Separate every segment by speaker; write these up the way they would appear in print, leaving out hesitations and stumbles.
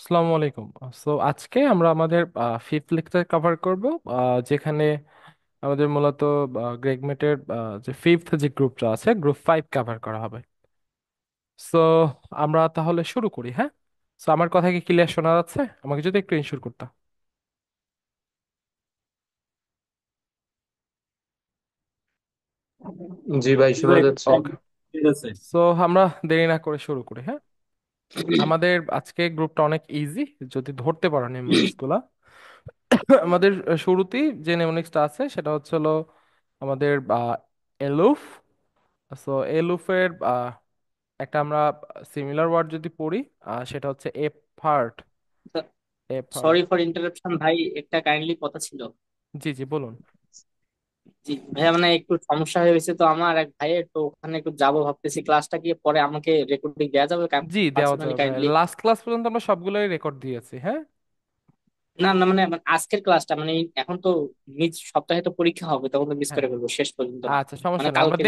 Speaker 1: আসসালামু আলাইকুম। আজকে আমরা আমাদের ফিফথ লেকচার কভার করব, যেখানে আমাদের মূলত গ্রেগমেটের যে ফিফথ যে গ্রুপটা আছে, গ্রুপ 5 কভার করা হবে। সো আমরা তাহলে শুরু করি, হ্যাঁ? আমার কথা কি ক্লিয়ার শোনা যাচ্ছে? আমাকে যদি একটু ইনশিওর করতাম।
Speaker 2: জি ভাই,
Speaker 1: জি
Speaker 2: শোনা
Speaker 1: ভাই,
Speaker 2: যাচ্ছে।
Speaker 1: ওকে। ঠিক আছে। আমরা দেরি না করে শুরু করি, হ্যাঁ? আমাদের আজকে গ্রুপটা অনেক ইজি যদি ধরতে পারো নিউমেরিক্স গুলা। আমাদের শুরুতেই যে নিউমেরিক্সটা আছে সেটা হচ্ছে হলো আমাদের এলুফ। এলুফের একটা আমরা সিমিলার ওয়ার্ড যদি পড়ি, সেটা হচ্ছে effort. Effort.
Speaker 2: Sorry for interruption ভাই, একটা কাইন্ডলি কথা ছিল।
Speaker 1: জি জি, বলুন।
Speaker 2: জি ভাইয়া, মানে একটু সমস্যা হয়ে গেছে তো আমার এক ভাইয়ের, তো ওখানে একটু যাবো ভাবতেছি। ক্লাসটা কি পরে আমাকে রেকর্ডিং দেওয়া যাবে
Speaker 1: জি, দেওয়া
Speaker 2: পার্সোনালি
Speaker 1: যাবে ভাই,
Speaker 2: কাইন্ডলি?
Speaker 1: লাস্ট ক্লাস পর্যন্ত আমরা সবগুলোই রেকর্ড দিয়েছি, হ্যাঁ।
Speaker 2: না না, মানে মানে আজকের ক্লাসটা মানে এখন তো নিজ সপ্তাহে তো পরীক্ষা হবে, তখন তো মিস
Speaker 1: হ্যাঁ,
Speaker 2: করে ফেলবো, শেষ পর্যন্ত না।
Speaker 1: আচ্ছা, সমস্যা
Speaker 2: মানে
Speaker 1: নেই, আমরা
Speaker 2: কালকে।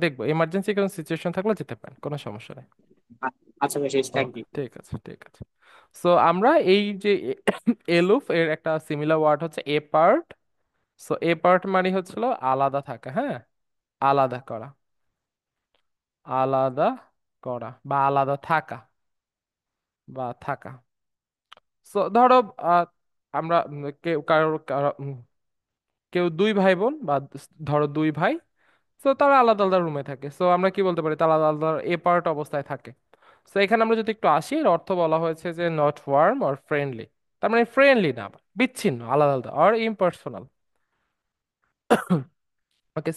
Speaker 1: দেখবো, এমার্জেন্সি কোনো সিচুয়েশন থাকলে যেতে পারেন, কোনো সমস্যা নেই।
Speaker 2: আচ্ছা ভাই, শেষ, থ্যাংক
Speaker 1: ওকে,
Speaker 2: ইউ।
Speaker 1: ঠিক আছে, ঠিক আছে। আমরা এই যে এলুফ এর একটা সিমিলার ওয়ার্ড হচ্ছে এ পার্ট। এ পার্ট মানে হচ্ছিল আলাদা থাকা, হ্যাঁ। আলাদা করা, আলাদা করা বা আলাদা থাকা বা থাকা। ধরো, আহ, আমরা কেউ কেউ দুই ভাই বোন বা ধরো দুই ভাই। তারা আলাদা আলাদা রুমে থাকে, আমরা কি বলতে পারি, তারা আলাদা আলাদা এ পার্ট অবস্থায় থাকে। এখানে আমরা যদি একটু আসি, এর অর্থ বলা হয়েছে যে নট ওয়ার্ম অর ফ্রেন্ডলি। তার মানে ফ্রেন্ডলি না, বিচ্ছিন্ন, আলাদা আলাদা, অর ইম্পার্সোনাল। ওকে,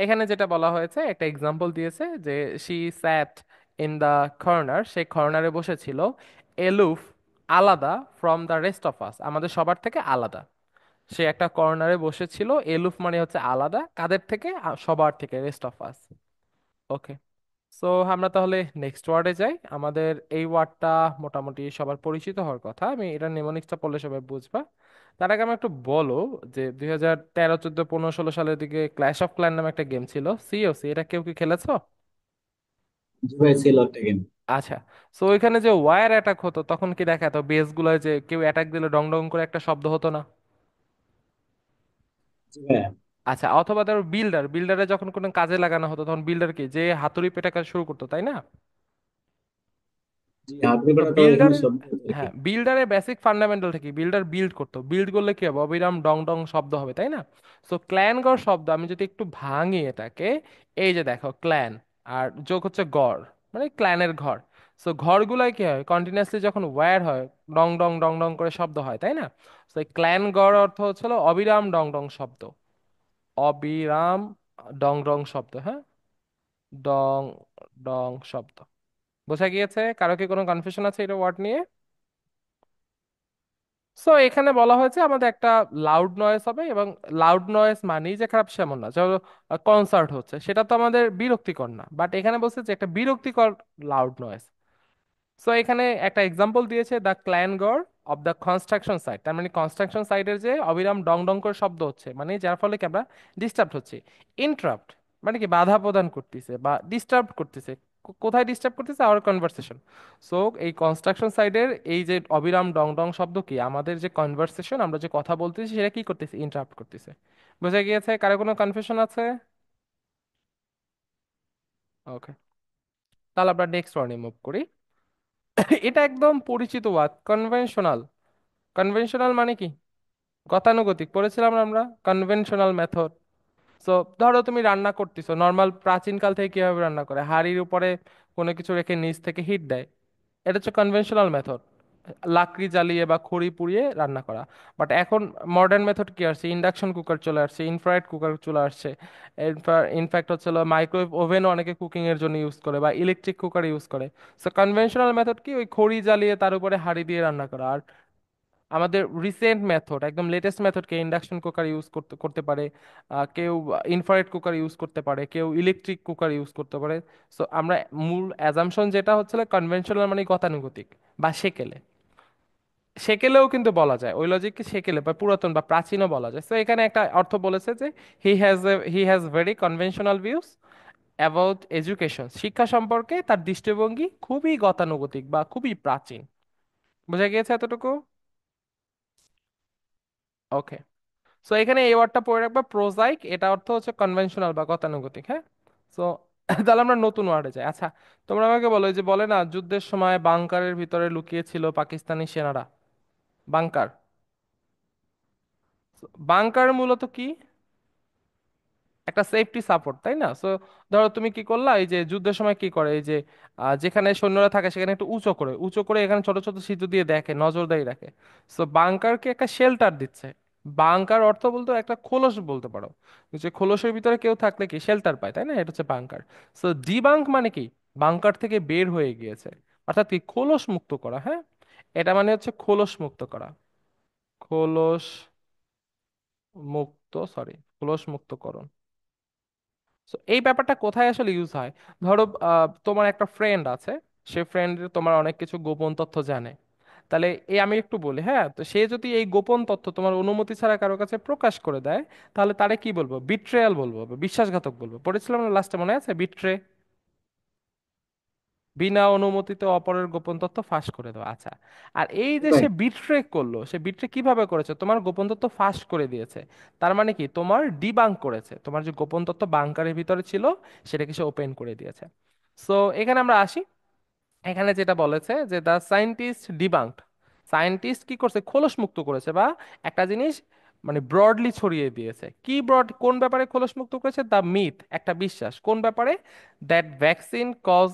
Speaker 1: এখানে যেটা বলা হয়েছে, একটা এক্সাম্পল দিয়েছে যে she sat in the corner, সে কর্নারে বসেছিল। এলুফ, আলাদা, from the rest of us, আমাদের সবার থেকে আলাদা। সে একটা কর্নারে বসেছিল। এলুফ মানে হচ্ছে আলাদা, কাদের থেকে? সবার থেকে, rest of us. Okay. So আমরা তাহলে নেক্সট ওয়ার্ডে যাই। আমাদের এই ওয়ার্ডটা মোটামুটি সবার পরিচিত হওয়ার কথা, আমি এটা নেমোনিক্সটা পড়লে সবাই বুঝবা। তার আগে আমি একটু বলো যে 2013, 14, 15, 16 সালের দিকে ক্ল্যাশ অফ ক্ল্যান নামে একটা গেম ছিল, সিওসি, এটা কেউ কি খেলেছো?
Speaker 2: জি ভাই, সেল আউট গেম।
Speaker 1: আচ্ছা। ওইখানে যে ওয়্যার অ্যাটাক হতো, তখন কি দেখা যেত বেস গুলোয় যে কেউ অ্যাটাক দিলে ডং ডং করে একটা শব্দ হতো না?
Speaker 2: জি ভাইয়া।
Speaker 1: আচ্ছা, অথবা ধরো বিল্ডারে যখন কোনো কাজে লাগানো হতো, তখন বিল্ডার কি যে হাতুড়ি পেটা কাজ শুরু করতো, তাই না?
Speaker 2: জি, আপনি
Speaker 1: তো
Speaker 2: বেটা তো এখানে
Speaker 1: বিল্ডারের,
Speaker 2: শব্দ হতো আর কি।
Speaker 1: হ্যাঁ, বিল্ডারের বেসিক ফান্ডামেন্টাল কি, বিল্ডার বিল্ড করতো, বিল্ড করলে কি হবে, অবিরাম ডং ডং শব্দ হবে, তাই না? ক্ল্যান গড় শব্দ আমি যদি একটু ভাঙি এটাকে, এই যে দেখো ক্ল্যান, আর যোগ হচ্ছে গড়, মানে ক্ল্যানের ঘর। ঘরগুলাই কি হয়, কন্টিনিউয়াসলি যখন ওয়্যার হয়, ডং ডং ডং ডং করে শব্দ হয়, তাই না? এই ক্ল্যান গড় অর্থ হচ্ছিল অবিরাম ডং ডং শব্দ, অবিরাম ডং ডং শব্দ, হ্যাঁ, ডং ডং শব্দ। বোঝা গিয়েছে? কারো কি কোনো কনফিউশন আছে এটা ওয়ার্ড নিয়ে? এখানে বলা হয়েছে আমাদের একটা লাউড নয়েজ হবে, এবং লাউড নয়েজ মানেই যে খারাপ সেমন না। যেমন কনসার্ট হচ্ছে, সেটা তো আমাদের বিরক্তিকর না, বাট এখানে বলছে যে একটা বিরক্তিকর লাউড নয়েজ। এখানে একটা এক্সাম্পল দিয়েছে, the clangour of the construction site, তার মানে কনস্ট্রাকশন সাইটের যে অবিরাম ডং ডং করে শব্দ হচ্ছে, মানে যার ফলে কি আমরা ডিস্টার্ব হচ্ছে। ইন্টারাপ্ট মানে কি বাধা প্রদান করতেছে বা ডিস্টার্ব করতেছে। কোথায় ডিস্টার্ব করতেছে? Hour conversation. সো এই কনস্ট্রাকশন সাইডের এই যে অবিরাম ডং ডং শব্দ কি আমাদের যে কনভারসেশন, আমরা যে কথা বলতেছি, সেটা কি করতেছে? ইন্টারাপ্ট করতেছে। বোঝা গিয়েছে? কারো কোনো কনফিউশন আছে? ওকে, তাহলে আমরা নেক্সট ওয়ার্ডে মুভ করি। এটা একদম পরিচিত ওয়ার্ড, কনভেনশনাল। কনভেনশনাল মানে কি? গতানুগতিক, পড়েছিলাম না আমরা, কনভেনশনাল মেথড। সো ধরো তুমি রান্না করতেছো, নর্মাল প্রাচীনকাল থেকে কিভাবে রান্না করে, হাঁড়ির উপরে কোনো কিছু রেখে নিচ থেকে হিট দেয়। এটা হচ্ছে কনভেনশনাল মেথড, লাকড়ি জ্বালিয়ে বা খড়ি পুড়িয়ে রান্না করা। বাট এখন মডার্ন মেথড কি আসছে, ইন্ডাকশন কুকার চলে আসছে, ইনফ্রারেড কুকার চলে আসছে। ইনফ্যাক্ট হচ্ছে মাইক্রোওয়েভ ওভেনও অনেকে কুকিং এর জন্য ইউজ করে, বা ইলেকট্রিক কুকার ইউজ করে। কনভেনশনাল মেথড কি, ওই খড়ি জ্বালিয়ে তার উপরে হাঁড়ি দিয়ে রান্না করা। আর আমাদের রিসেন্ট মেথড, একদম লেটেস্ট মেথড, কে ইন্ডাকশন কুকার ইউজ করতে করতে পারে, কেউ ইনফ্রারেড কুকার ইউজ করতে পারে, কেউ ইলেকট্রিক কুকার ইউজ করতে পারে। আমরা মূল অ্যাজাম্পশন যেটা হচ্ছে কনভেনশনাল মানে গতানুগতিক বা সেকেলে। সেকেলেও কিন্তু বলা যায়, ওই লজিককে সেকেলে বা পুরাতন বা প্রাচীনও বলা যায়। এখানে একটা অর্থ বলেছে যে he has very conventional views about education, শিক্ষা সম্পর্কে তার দৃষ্টিভঙ্গি খুবই গতানুগতিক বা খুবই প্রাচীন। বোঝা গিয়েছে এতটুকু? ওকে। সো এখানে এই ওয়ার্ডটা পড়ে রাখবা, প্রোজাইক, এটা অর্থ হচ্ছে কনভেনশনাল বা গতানুগতিক, হ্যাঁ। সো তাহলে আমরা নতুন ওয়ার্ডে যাই। আচ্ছা, তোমরা আমাকে বলো, এই যে বলে না যুদ্ধের সময় বাংকারের ভিতরে লুকিয়ে ছিল পাকিস্তানি সেনারা, বাংকার। বাংকার মূলত কি? একটা সেফটি সাপোর্ট, তাই না? সো ধরো তুমি কি করলা, এই যে যুদ্ধের সময় কি করে, এই যে যেখানে সৈন্যরা থাকে সেখানে একটু উঁচু করে, উঁচু করে এখানে ছোট ছোট ছিদ্র দিয়ে দেখে, নজরদারি রাখে। সো বাংকারকে একটা শেল্টার দিচ্ছে। বাংকার অর্থ বলতে একটা খোলস বলতে পারো, যে খোলসের ভিতরে কেউ থাকলে কি শেল্টার পায়, তাই না? এটা হচ্ছে বাংকার। সো ডিবাঙ্ক মানে কি? বাংকার থেকে বের হয়ে গিয়েছে, অর্থাৎ কি খোলস মুক্ত করা, হ্যাঁ। এটা মানে হচ্ছে খোলস মুক্ত করা, খোলস মুক্ত, সরি, খোলস মুক্তকরণ। So, এই ব্যাপারটা কোথায় আসলে ইউজ হয়? ধরো তোমার একটা ফ্রেন্ড আছে, সে ফ্রেন্ড তোমার অনেক কিছু গোপন তথ্য জানে। তাহলে এই আমি একটু বলি, হ্যাঁ, তো সে যদি এই গোপন তথ্য তোমার অনুমতি ছাড়া কারো কাছে প্রকাশ করে দেয়, তাহলে তারে কি বলবো? বিট্রেয়াল বলবো বা বিশ্বাসঘাতক বলবো। পড়েছিলাম না লাস্টে, মনে আছে? বিট্রে, বিনা অনুমতিতে অপরের গোপন তথ্য ফাঁস করে দেওয়া। আচ্ছা, আর এই
Speaker 2: জি
Speaker 1: যে
Speaker 2: ভাই।
Speaker 1: সে বিট্রে করলো, সে বিট্রে কিভাবে করেছে? তোমার গোপন তথ্য ফাঁস করে দিয়েছে। তার মানে কি? তোমার ডিবাঙ্ক করেছে, তোমার যে গোপন তথ্য বাংকারের ভিতরে ছিল সেটাকে সে ওপেন করে দিয়েছে। সো এখানে আমরা আসি, এখানে যেটা বলেছে যে দ্য সায়েন্টিস্ট ডিবাঙ্কড, সায়েন্টিস্ট কি করছে? খোলস মুক্ত করেছে, বা একটা জিনিস মানে ব্রডলি ছড়িয়ে দিয়েছে। কি ব্রড, কোন ব্যাপারে খোলস মুক্ত করেছে? দ্য মিথ, একটা বিশ্বাস। কোন ব্যাপারে? That vaccine cause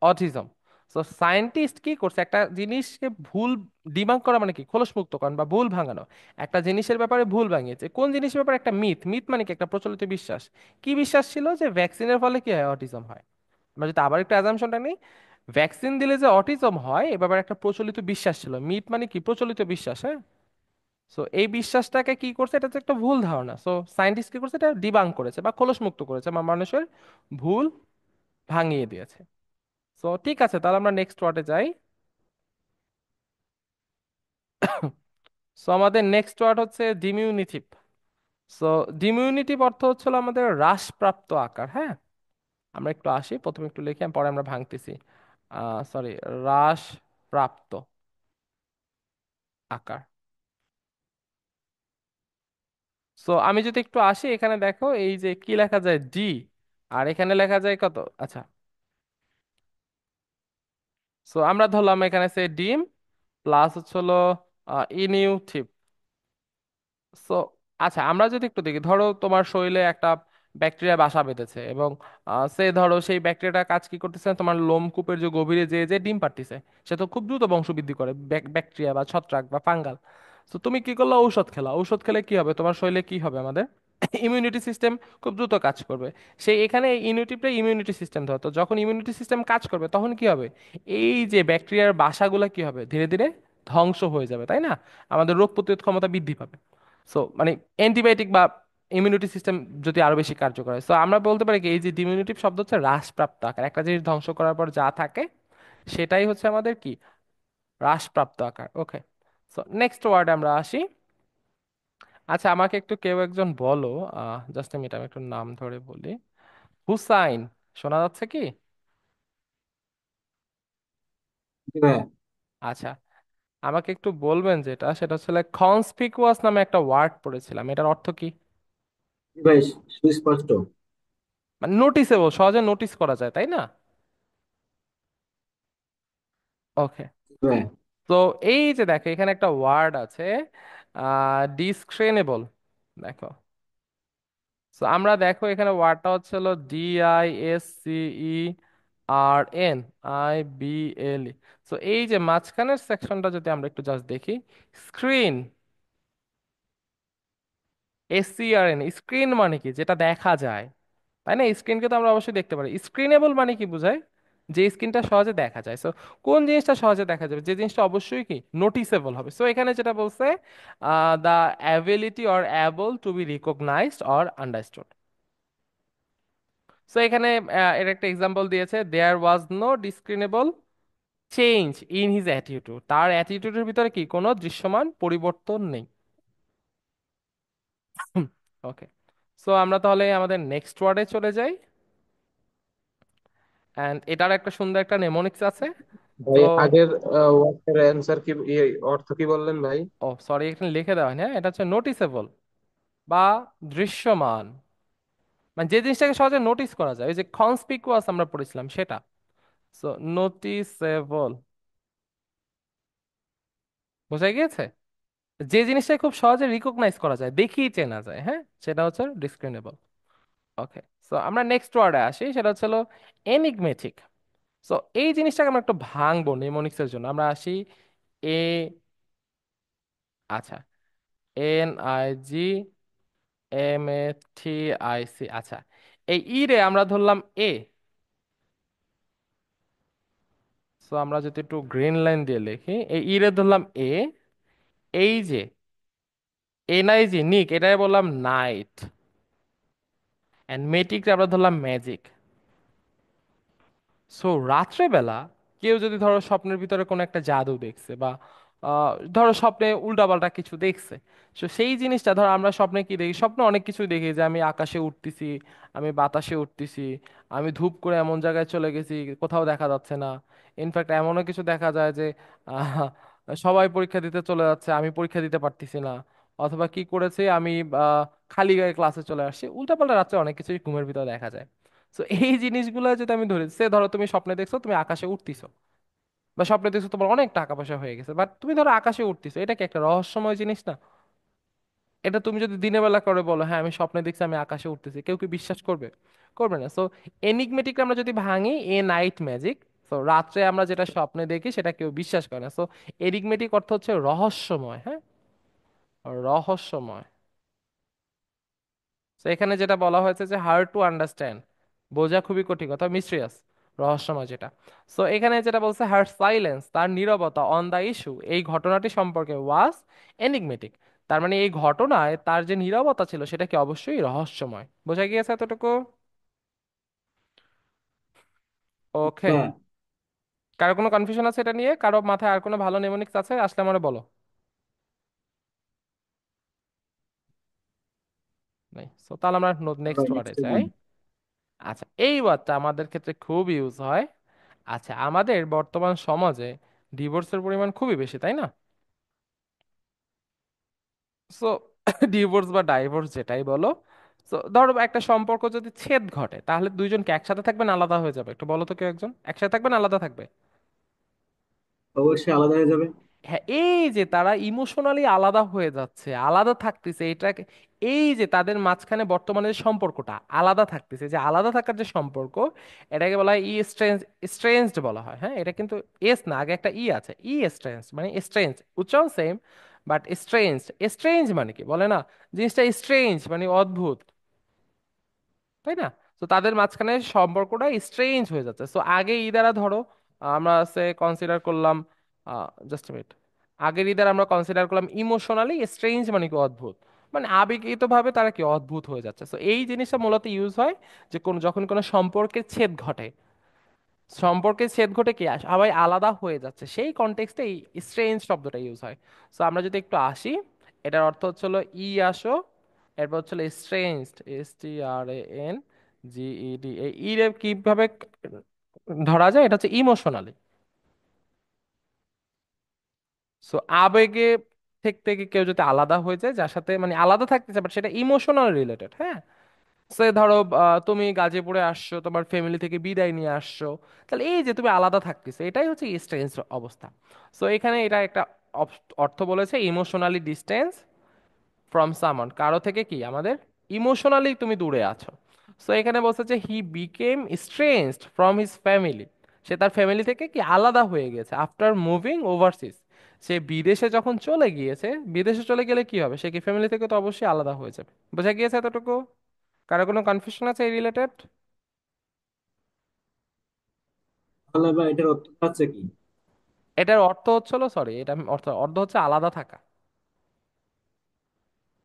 Speaker 1: autism. So scientist কি করছে? একটা জিনিসকে ভুল ডিবাঙ্ক করা মানে কি? খোলস মুক্ত করা বা ভুল ভাঙানো। একটা জিনিসের ব্যাপারে ভুল ভাঙিয়েছে। কোন জিনিসের ব্যাপারে? একটা মিথ। মিথ মানে কি? একটা প্রচলিত বিশ্বাস। কি বিশ্বাস ছিল? যে ভ্যাকসিনের ফলে কি হয়? অটিজম হয়। আমরা যদি আবার একটু অ্যাজাম্পশনটা নিই, ভ্যাকসিন দিলে যে অটিজম হয় এ ব্যাপারে একটা প্রচলিত বিশ্বাস ছিল। মিথ মানে কি? প্রচলিত বিশ্বাস, হ্যাঁ। সো এই বিশ্বাসটাকে কি করছে? এটা হচ্ছে একটা ভুল ধারণা। সো সায়েন্টিস্ট কি করছে? এটা ডিবাঙ্ক করেছে বা খোলস মুক্ত করেছে, বা মানুষের ভুল ভাঙিয়ে দিয়েছে। সো ঠিক আছে, তাহলে আমরা নেক্সট ওয়ার্ডে যাই। সো আমাদের নেক্সট ওয়ার্ড হচ্ছে ডিমিউনিটিভ। সো ডিমিউনিটিভ অর্থ হচ্ছিল আমাদের হ্রাসপ্রাপ্ত আকার, হ্যাঁ। আমরা একটু আসি, প্রথমে একটু লিখি, পরে আমরা ভাঙতেছি। সরি, হ্রাসপ্রাপ্ত আকার। সো আমি যদি একটু আসি, এখানে দেখো এই যে কি লেখা যায়, ডি, আর এখানে লেখা যায় কত? আচ্ছা, সো আমরা ধরলাম এখানে সে ডিম প্লাস হচ্ছে হলো ইনিউটিভ। সো আচ্ছা, আমরা যদি একটু দেখি, ধরো তোমার শরীরে একটা ব্যাকটেরিয়া বাসা বেঁধেছে, এবং সে ধরো সেই ব্যাকটেরিয়াটার কাজ কি করতেছে? তোমার লোমকূপের যে গভীরে যে যে ডিম পাড়তেছে। সে তো খুব দ্রুত বংশবৃদ্ধি করে, ব্যাকটেরিয়া বা ছত্রাক বা ফাঙ্গাল। তো তুমি কি করলো? ঔষধ খেলা। ঔষধ খেলে কি হবে? তোমার শরীরে কি হবে? আমাদের ইমিউনিটি সিস্টেম খুব দ্রুত কাজ করবে। সেই এখানে ইমিউনিটিটা ইমিউনিটি সিস্টেম ধরো, তো যখন ইমিউনিটি সিস্টেম কাজ করবে তখন কি হবে? এই যে ব্যাকটেরিয়ার বাসাগুলো কি হবে? ধীরে ধীরে ধ্বংস হয়ে যাবে, তাই না? আমাদের রোগ প্রতিরোধ ক্ষমতা বৃদ্ধি পাবে। সো মানে অ্যান্টিবায়োটিক বা ইমিউনিটি সিস্টেম যদি আরো বেশি কার্যকর হয়। সো আমরা বলতে পারি কি, এই যে ডিমিউনিটিভ শব্দ হচ্ছে হ্রাসপ্রাপ্ত আকার। একটা জিনিস ধ্বংস করার পর যা থাকে সেটাই হচ্ছে আমাদের কি? হ্রাসপ্রাপ্ত আকার। ওকে। সো নেক্সট ওয়ার্ডে আমরা আসি। আচ্ছা, আমাকে একটু কেউ একজন বলো, জাস্ট আমি এটা আমি একটু নাম ধরে বলি। হুসাইন, শোনা যাচ্ছে কি?
Speaker 2: জি ভাই।
Speaker 1: আচ্ছা, আমাকে একটু বলবেন, যেটা সেটা হচ্ছে কনস্পিকুয়াস নামে একটা ওয়ার্ড পড়েছিলাম, এটার অর্থ কি?
Speaker 2: জি ভাই, সুস্পষ্ট।
Speaker 1: মানে নোটিসেবল, সহজে নোটিস করা যায়, তাই না? ওকে।
Speaker 2: জি ভাই।
Speaker 1: তো এই যে দেখো এখানে একটা ওয়ার্ড আছে, ডিসক্রেনেবল। দেখো, তো আমরা দেখো এখানে ওয়ার্ডটা হচ্ছে হলো DISCERN IBLE। তো এই যে মাঝখানের সেকশনটা যদি আমরা একটু জাস্ট দেখি, স্ক্রিন, SCRN, স্ক্রিন মানে কি? যেটা দেখা যায়, তাই না? স্ক্রিনকে তো আমরা অবশ্যই দেখতে পারি। স্ক্রিনেবল মানে কি বোঝায়? যে স্ক্রিনটা সহজে দেখা যায়। সো কোন জিনিসটা সহজে দেখা যাবে? যে জিনিসটা অবশ্যই কি নোটিসেবল হবে। সো এখানে যেটা বলছে, the ability or able to be recognised or understood. So এখানে এর একটা এক্সাম্পল দিয়েছে, there was no discernible change in his attitude. তার অ্যাটিটিউডের ভিতরে কি কোনো দৃশ্যমান পরিবর্তন নেই। ওকে। সো আমরা তাহলে আমাদের নেক্সট ওয়ার্ডে চলে যাই। অ্যান্ড এটার একটা সুন্দর একটা নেমোনিক্স আছে। তো
Speaker 3: ভাই আগের ওয়ার্ডটার অ্যান্সার কি, অর্থ কি বললেন ভাই?
Speaker 1: ও সরি, এখানে লিখে দেওয়া হয়নি, হ্যাঁ এটা হচ্ছে নোটিসেবল বা দৃশ্যমান, মানে যে জিনিসটাকে সহজে নোটিস করা যায়, ওই যে কনসপিকুয়াস আমরা পড়েছিলাম সেটা। সো নোটিসেবল, বোঝা গিয়েছে? যে জিনিসটা খুব সহজে রিকগনাইজ করা যায়, দেখেই চেনা যায়, হ্যাঁ সেটা হচ্ছে ডিসক্রিমিনেবল। ওকে, সো আমরা নেক্সট ওয়ার্ডে আসি, সেটা হচ্ছে হলো এনিগমেটিক। সো এই জিনিসটাকে আমরা একটু ভাঙবো নিমোনিক্সের জন্য। আমরা আসি এ, আচ্ছা, NIGMATIC, আচ্ছা এই ই রে আমরা ধরলাম এ। সো আমরা যদি একটু গ্রিন লাইন দিয়ে লিখি, এই ই রে ধরলাম এ, এই যে NIG নিক, এটাই বললাম নাইট, অ্যান্ড মেটিক আমরা ধরলাম ম্যাজিক। সো রাত্রেবেলা কেউ যদি ধরো স্বপ্নের ভিতরে কোনো একটা জাদু দেখছে, বা ধরো স্বপ্নে উল্টাপাল্টা কিছু দেখছে, তো সেই জিনিসটা ধরো আমরা স্বপ্নে কি দেখি, স্বপ্নে অনেক কিছু দেখি, যে আমি আকাশে উঠতেছি, আমি বাতাসে উঠতেছি, আমি ধূপ করে এমন জায়গায় চলে গেছি কোথাও দেখা যাচ্ছে না। ইনফ্যাক্ট এমনও কিছু দেখা যায় যে আহ, সবাই পরীক্ষা দিতে চলে যাচ্ছে, আমি পরীক্ষা দিতে পারতেছি না। অথবা কি করেছে, আমি খালি গায়ে ক্লাসে চলে আসছি, উল্টাপাল্টা রাত্রে অনেক কিছুই ঘুমের ভিতরে দেখা যায়। তো এই জিনিসগুলো যদি আমি ধরি, সে ধরো তুমি স্বপ্নে দেখছো তুমি আকাশে উঠতেছো, বা স্বপ্নে দেখছো তোমার অনেক টাকা পয়সা হয়ে গেছে, বাট তুমি ধরো আকাশে উঠতেছো, এটা কি একটা রহস্যময় জিনিস না? এটা তুমি যদি দিনের বেলা করে বলো হ্যাঁ আমি স্বপ্নে দেখছি আমি আকাশে উঠতেছি, কেউ কি বিশ্বাস করবে? করবে না। সো এনিগমেটিক আমরা যদি ভাঙি, এ নাইট ম্যাজিক, তো রাত্রে আমরা যেটা স্বপ্নে দেখি সেটা কেউ বিশ্বাস করে না। সো এনিগমেটিক অর্থ হচ্ছে রহস্যময়, হ্যাঁ, রহস্যময়। তো এখানে যেটা বলা হয়েছে যে হার্ড টু আন্ডারস্ট্যান্ড, বোঝা খুবই কঠিন, কথা মিস্ট্রিয়াস, রহস্যময় যেটা। সো এখানে যেটা বলছে হার সাইলেন্স, তার নীরবতা অন দা ইস্যু, এই ঘটনাটি সম্পর্কে ওয়াজ এনিগমেটিক, তার মানে এই ঘটনায় তার যে নীরবতা ছিল সেটা কি অবশ্যই রহস্যময়। বোঝা গিয়েছে এতটুকু? ওকে,
Speaker 2: হ্যাঁ।
Speaker 1: কারো কোনো কনফিউশন আছে এটা নিয়ে? কারো মাথায় আর কোনো ভালো নেমোনিক্স আছে আসলে আমারে বলো। নাই, সো তাহলে আমরা নেক্সট ওয়ার্ডে
Speaker 2: নেক্সট
Speaker 1: যাই। আচ্ছা, এই ওয়ার্ডটা আমাদের ক্ষেত্রে খুব ইউজ হয়। আচ্ছা, আমাদের বর্তমান সমাজে ডিভোর্সের পরিমাণ খুবই বেশি, তাই না? সো ডিভোর্স বা ডাইভোর্স যেটাই বলো, তো ধরো একটা সম্পর্ক যদি ছেদ ঘটে, তাহলে দুইজনকে একসাথে থাকবে না আলাদা হয়ে যাবে? একটু বলো তো, কেউ একজন একসাথে থাকবে না আলাদা থাকবে?
Speaker 2: অবশ্যই আলাদা হয়ে যাবে।
Speaker 1: হ্যাঁ, এই যে তারা ইমোশনালি আলাদা হয়ে যাচ্ছে, আলাদা থাকতেছে, এটাকে, এই যে তাদের মাঝখানে বর্তমানে যে সম্পর্কটা আলাদা থাকতেছে, যে আলাদা থাকার যে সম্পর্ক, এটাকে বলা হয় ই স্ট্রেঞ্জ, স্ট্রেঞ্জড বলা হয়। হ্যাঁ, এটা কিন্তু এস না, আগে একটা ই আছে, ই স্ট্রেঞ্জ মানে স্ট্রেঞ্জ, উচ্চারণ সেম বাট স্ট্রেঞ্জ। স্ট্রেঞ্জ মানে কি বলে না, জিনিসটা স্ট্রেঞ্জ মানে অদ্ভুত, তাই না? তো তাদের মাঝখানে সম্পর্কটা স্ট্রেঞ্জ হয়ে যাচ্ছে। সো আগে ই দ্বারা ধরো আমরা সে কনসিডার করলাম, জাস্ট মিনিট, আগের ই দ্বারা আমরা কনসিডার করলাম ইমোশনালি স্ট্রেঞ্জ মানে কি অদ্ভুত, মানে আবেগিত ভাবে তারা কি অদ্ভুত হয়ে যাচ্ছে। তো এই জিনিসটা মূলত ইউজ হয় যে কোন, যখন কোনো সম্পর্কের ছেদ ঘটে, সম্পর্কের ছেদ ঘটে কি সবাই আলাদা হয়ে যাচ্ছে, সেই কনটেক্সটে এই স্ট্রেঞ্জ শব্দটা ইউজ হয়। সো আমরা যদি একটু আসি, এটার অর্থ হচ্ছে হলো ই আসো, এরপর হচ্ছে স্ট্রেঞ্জড, STRANGED, এই ই রে কিভাবে ধরা যায়, এটা হচ্ছে ইমোশনালি। সো আবেগে থেকে কেউ যদি আলাদা হয়ে যায়, যার সাথে মানে আলাদা থাকতেছে বাট সেটা ইমোশনাল রিলেটেড, হ্যাঁ। সে ধরো তুমি গাজীপুরে আসছো, তোমার ফ্যামিলি থেকে বিদায় নিয়ে আসছো, তাহলে এই যে তুমি আলাদা থাকতেছো, এটাই হচ্ছে স্ট্রেঞ্জ অবস্থা। সো এখানে এটা একটা অর্থ বলেছে ইমোশনালি ডিস্টেন্স ফ্রম সামন, কারো থেকে কি আমাদের ইমোশনালি তুমি দূরে আছো। সো এখানে বলছে যে he became estranged from his family, সে তার ফ্যামিলি থেকে কি আলাদা হয়ে গেছে আফটার মুভিং ওভারসিজ, সে বিদেশে যখন চলে গিয়েছে, বিদেশে চলে গেলে কি হবে, সে কি ফ্যামিলি থেকে তো অবশ্যই আলাদা হয়ে যাবে। বোঝা গিয়েছে এতটুকু? কারো কোনো কনফিউশন আছে এই রিলেটেড?
Speaker 2: তাহলে ভাই এটার অর্থ আছে কি?
Speaker 1: এটার অর্থ হচ্ছিল, সরি, এটা অর্থ অর্থ হচ্ছে আলাদা থাকা।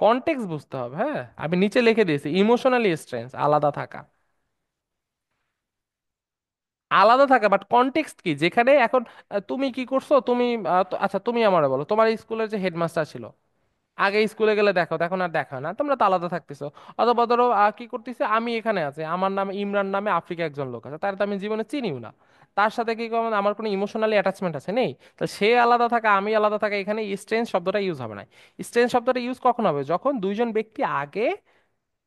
Speaker 1: কনটেক্সট বুঝতে হবে, হ্যাঁ, আমি নিচে লিখে দিয়েছি ইমোশনালি স্ট্রেঞ্জ, আলাদা থাকা, আলাদা থাকা, বাট কনটেক্সট কি যেখানে এখন তুমি কি করছো, তুমি আচ্ছা তুমি আমারে বলো, তোমার স্কুলের যে হেডমাস্টার ছিল, আগে স্কুলে গেলে দেখো, এখন আর দেখা হয় না, তোমরা তো আলাদা থাকতেছো। অথবা ধরো কি করতেছে, আমি এখানে আছি, আমার নামে ইমরান নামে আফ্রিকা একজন লোক আছে, তার তো আমি জীবনে চিনিও না, তার সাথে কি কোনো আমার কোনো ইমোশনালি অ্যাটাচমেন্ট আছে? নেই। তো সে আলাদা থাকা আমি আলাদা থাকা, এখানে স্ট্রেঞ্জ শব্দটা ইউজ হবে না। স্ট্রেঞ্জ শব্দটা ইউজ কখন হবে? যখন দুইজন ব্যক্তি আগে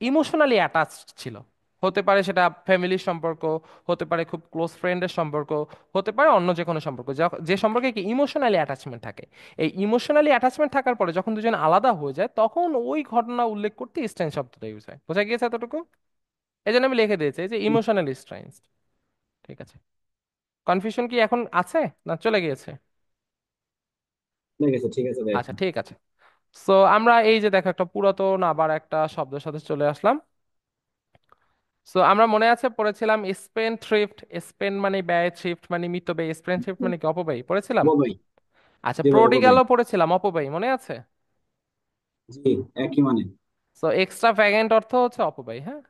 Speaker 1: ইমোশনালি অ্যাটাচড ছিল। হতে পারে সেটা ফ্যামিলির সম্পর্ক, হতে পারে খুব ক্লোজ ফ্রেন্ডের সম্পর্ক, হতে পারে অন্য যে কোনো সম্পর্ক, যে সম্পর্কে কি ইমোশনালি অ্যাটাচমেন্ট থাকে। এই ইমোশনালি অ্যাটাচমেন্ট থাকার পরে যখন দুজন আলাদা হয়ে যায়, তখন ওই ঘটনা উল্লেখ করতে স্ট্রেঞ্জ শব্দটা ইউজ হয়। বোঝা গিয়েছে এতটুকু? এই জন্য আমি লিখে দিয়েছি এই যে ইমোশনালি স্ট্রেঞ্জ। ঠিক আছে। কনফিউশন কি এখন আছে না চলে গিয়েছে?
Speaker 4: ঠিক আছে, ঠিক আছে ভাই।
Speaker 1: আচ্ছা ঠিক আছে। সো আমরা এই যে দেখো একটা পুরাতন আবার একটা শব্দের সাথে চলে আসলাম। সো আমরা মনে আছে পড়েছিলাম স্পেন থ্রিফট। স্পেন মানে ব্যয়, থ্রিফট মানে মিতব্যয়ী, স্পেন থ্রিফট মানে কি অপব্যয়ী পড়েছিলাম।
Speaker 4: ও ভাই।
Speaker 1: আচ্ছা
Speaker 4: জি ভাই, ও ভাই।
Speaker 1: প্রোডিগালও পড়েছিলাম, অপব্যয়ী মনে আছে?
Speaker 4: জি, একই মানে।
Speaker 1: সো এক্সট্রা ভ্যাগেন্ট অর্থ হচ্ছে অপব্যয়ী, হ্যাঁ,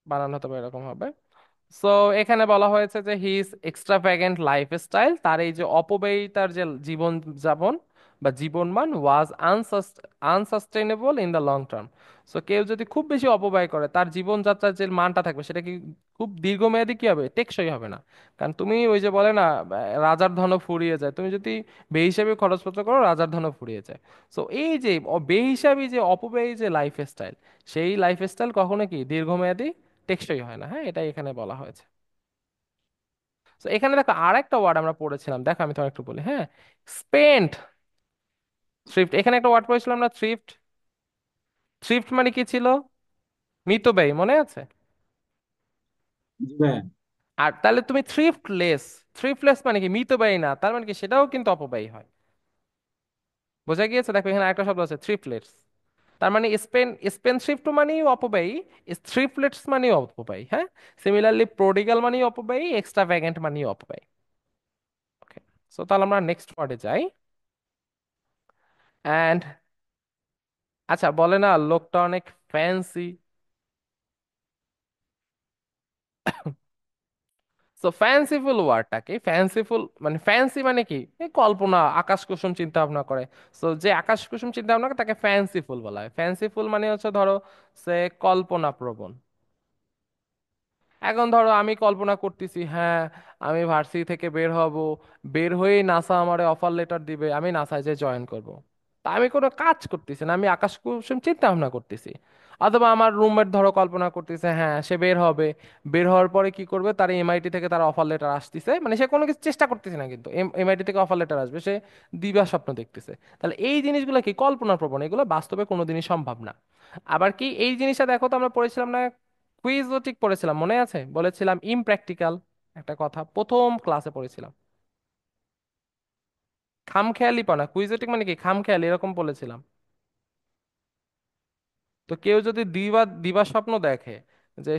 Speaker 1: বানানো হতে পারে এরকম হবে। সো এখানে বলা হয়েছে যে হিজ এক্সট্রাভ্যাগেন্ট লাইফস্টাইল, তার এই যে অপব্যয়িতার যে জীবন যাপন বা জীবনমান, was unsustainable in the long term. So কেউ যদি খুব বেশি অপব্যয় করে, তার জীবনযাত্রার যে মানটা থাকবে সেটা কি খুব দীর্ঘমেয়াদী কি হবে? টেকসই হবে না। কারণ তুমি ওই যে বলে না, রাজার ধনও ফুরিয়ে যায়, তুমি যদি বেহিসাবি খরচপত্র করো রাজার ধনও ফুরিয়ে যায়। সো এই যে বেহিসাবি যে অপব্যয়ী যে লাইফস্টাইল, সেই লাইফস্টাইল কখনো কি দীর্ঘমেয়াদী টেকসই হয় না, হ্যাঁ, এটাই এখানে বলা হয়েছে। তো এখানে দেখো আর একটা ওয়ার্ড আমরা পড়েছিলাম, দেখো আমি তোমার একটু বলি, হ্যাঁ, স্পেন্ট থ্রিফট। এখানে একটা ওয়ার্ড পড়েছিলাম না, থ্রিফট। থ্রিফট মানে কি ছিল? মিতব্যয়ী, মনে আছে?
Speaker 4: জি ভাই।
Speaker 1: আর তাহলে তুমি থ্রিফটলেস, থ্রিফটলেস মানে কি মিতব্যয়ী না, তার মানে কি সেটাও কিন্তু অপব্যয়ী হয়। বোঝা গিয়েছে? দেখো এখানে আরেকটা শব্দ আছে থ্রিফটলেস। তার মানে স্পেন স্পেন থ্রিফট মানেই অপব্যয়ী, থ্রিফটলেটস মানেও অপব্যয়ী, হ্যাঁ। সিমিলারলি প্রোডিগাল মানেই অপব্যয়ী, এক্সট্রা ভ্যাগেন্ট মানেই অপব্যয়ী। ওকে। সো তাহলে আমরা নেক্সট ওয়ার্ডে যাই। অ্যান্ড আচ্ছা বলে না লোকটা অনেক ফ্যান্সি। সো ফ্যান্সিফুল ওয়ার্ডটা কি? ফ্যান্সিফুল মানে ফ্যান্সি মানে কি এই কল্পনা, আকাশ কুসুম চিন্তা ভাবনা করে। সো যে আকাশ কুসুম চিন্তা ভাবনা করে তাকে ফ্যান্সিফুল বলা হয়। ফ্যান্সিফুল মানে হচ্ছে ধরো সে কল্পনা প্রবণ। এখন ধরো আমি কল্পনা করতেছি, হ্যাঁ আমি ভার্সিটি থেকে বের হব, বের হয়েই নাসা আমারে অফার লেটার দিবে, আমি নাসায় যে জয়েন করব। তা আমি কোনো কাজ করতেছি না, আমি আকাশ কুসুম চিন্তা ভাবনা করতেছি। অথবা আমার রুমমেট ধরো কল্পনা করতেছে, হ্যাঁ সে বের হবে, বের হওয়ার পরে কি করবে, তার এমআইটি থেকে তার অফার লেটার আসতেছে, মানে সে কোনো কিছু চেষ্টা করতেছে না, কিন্তু এমআইটি থেকে অফার লেটার আসবে, সে দিবা স্বপ্ন দেখতেছে। তাহলে এই জিনিসগুলো কি কল্পনা প্রবণ, এগুলো বাস্তবে কোনোদিনই সম্ভব না। আবার কি এই জিনিসটা দেখো তো আমরা পড়েছিলাম না, কুইজোটিক পড়েছিলাম মনে আছে, বলেছিলাম ইমপ্র্যাকটিক্যাল একটা কথা প্রথম ক্লাসে পড়েছিলাম। খামখেয়ালিপনা, কুইজোটিক মানে কি খামখেয়ালি এরকম বলেছিলাম। তো কেউ যদি দিবা দিবা স্বপ্ন দেখে, যে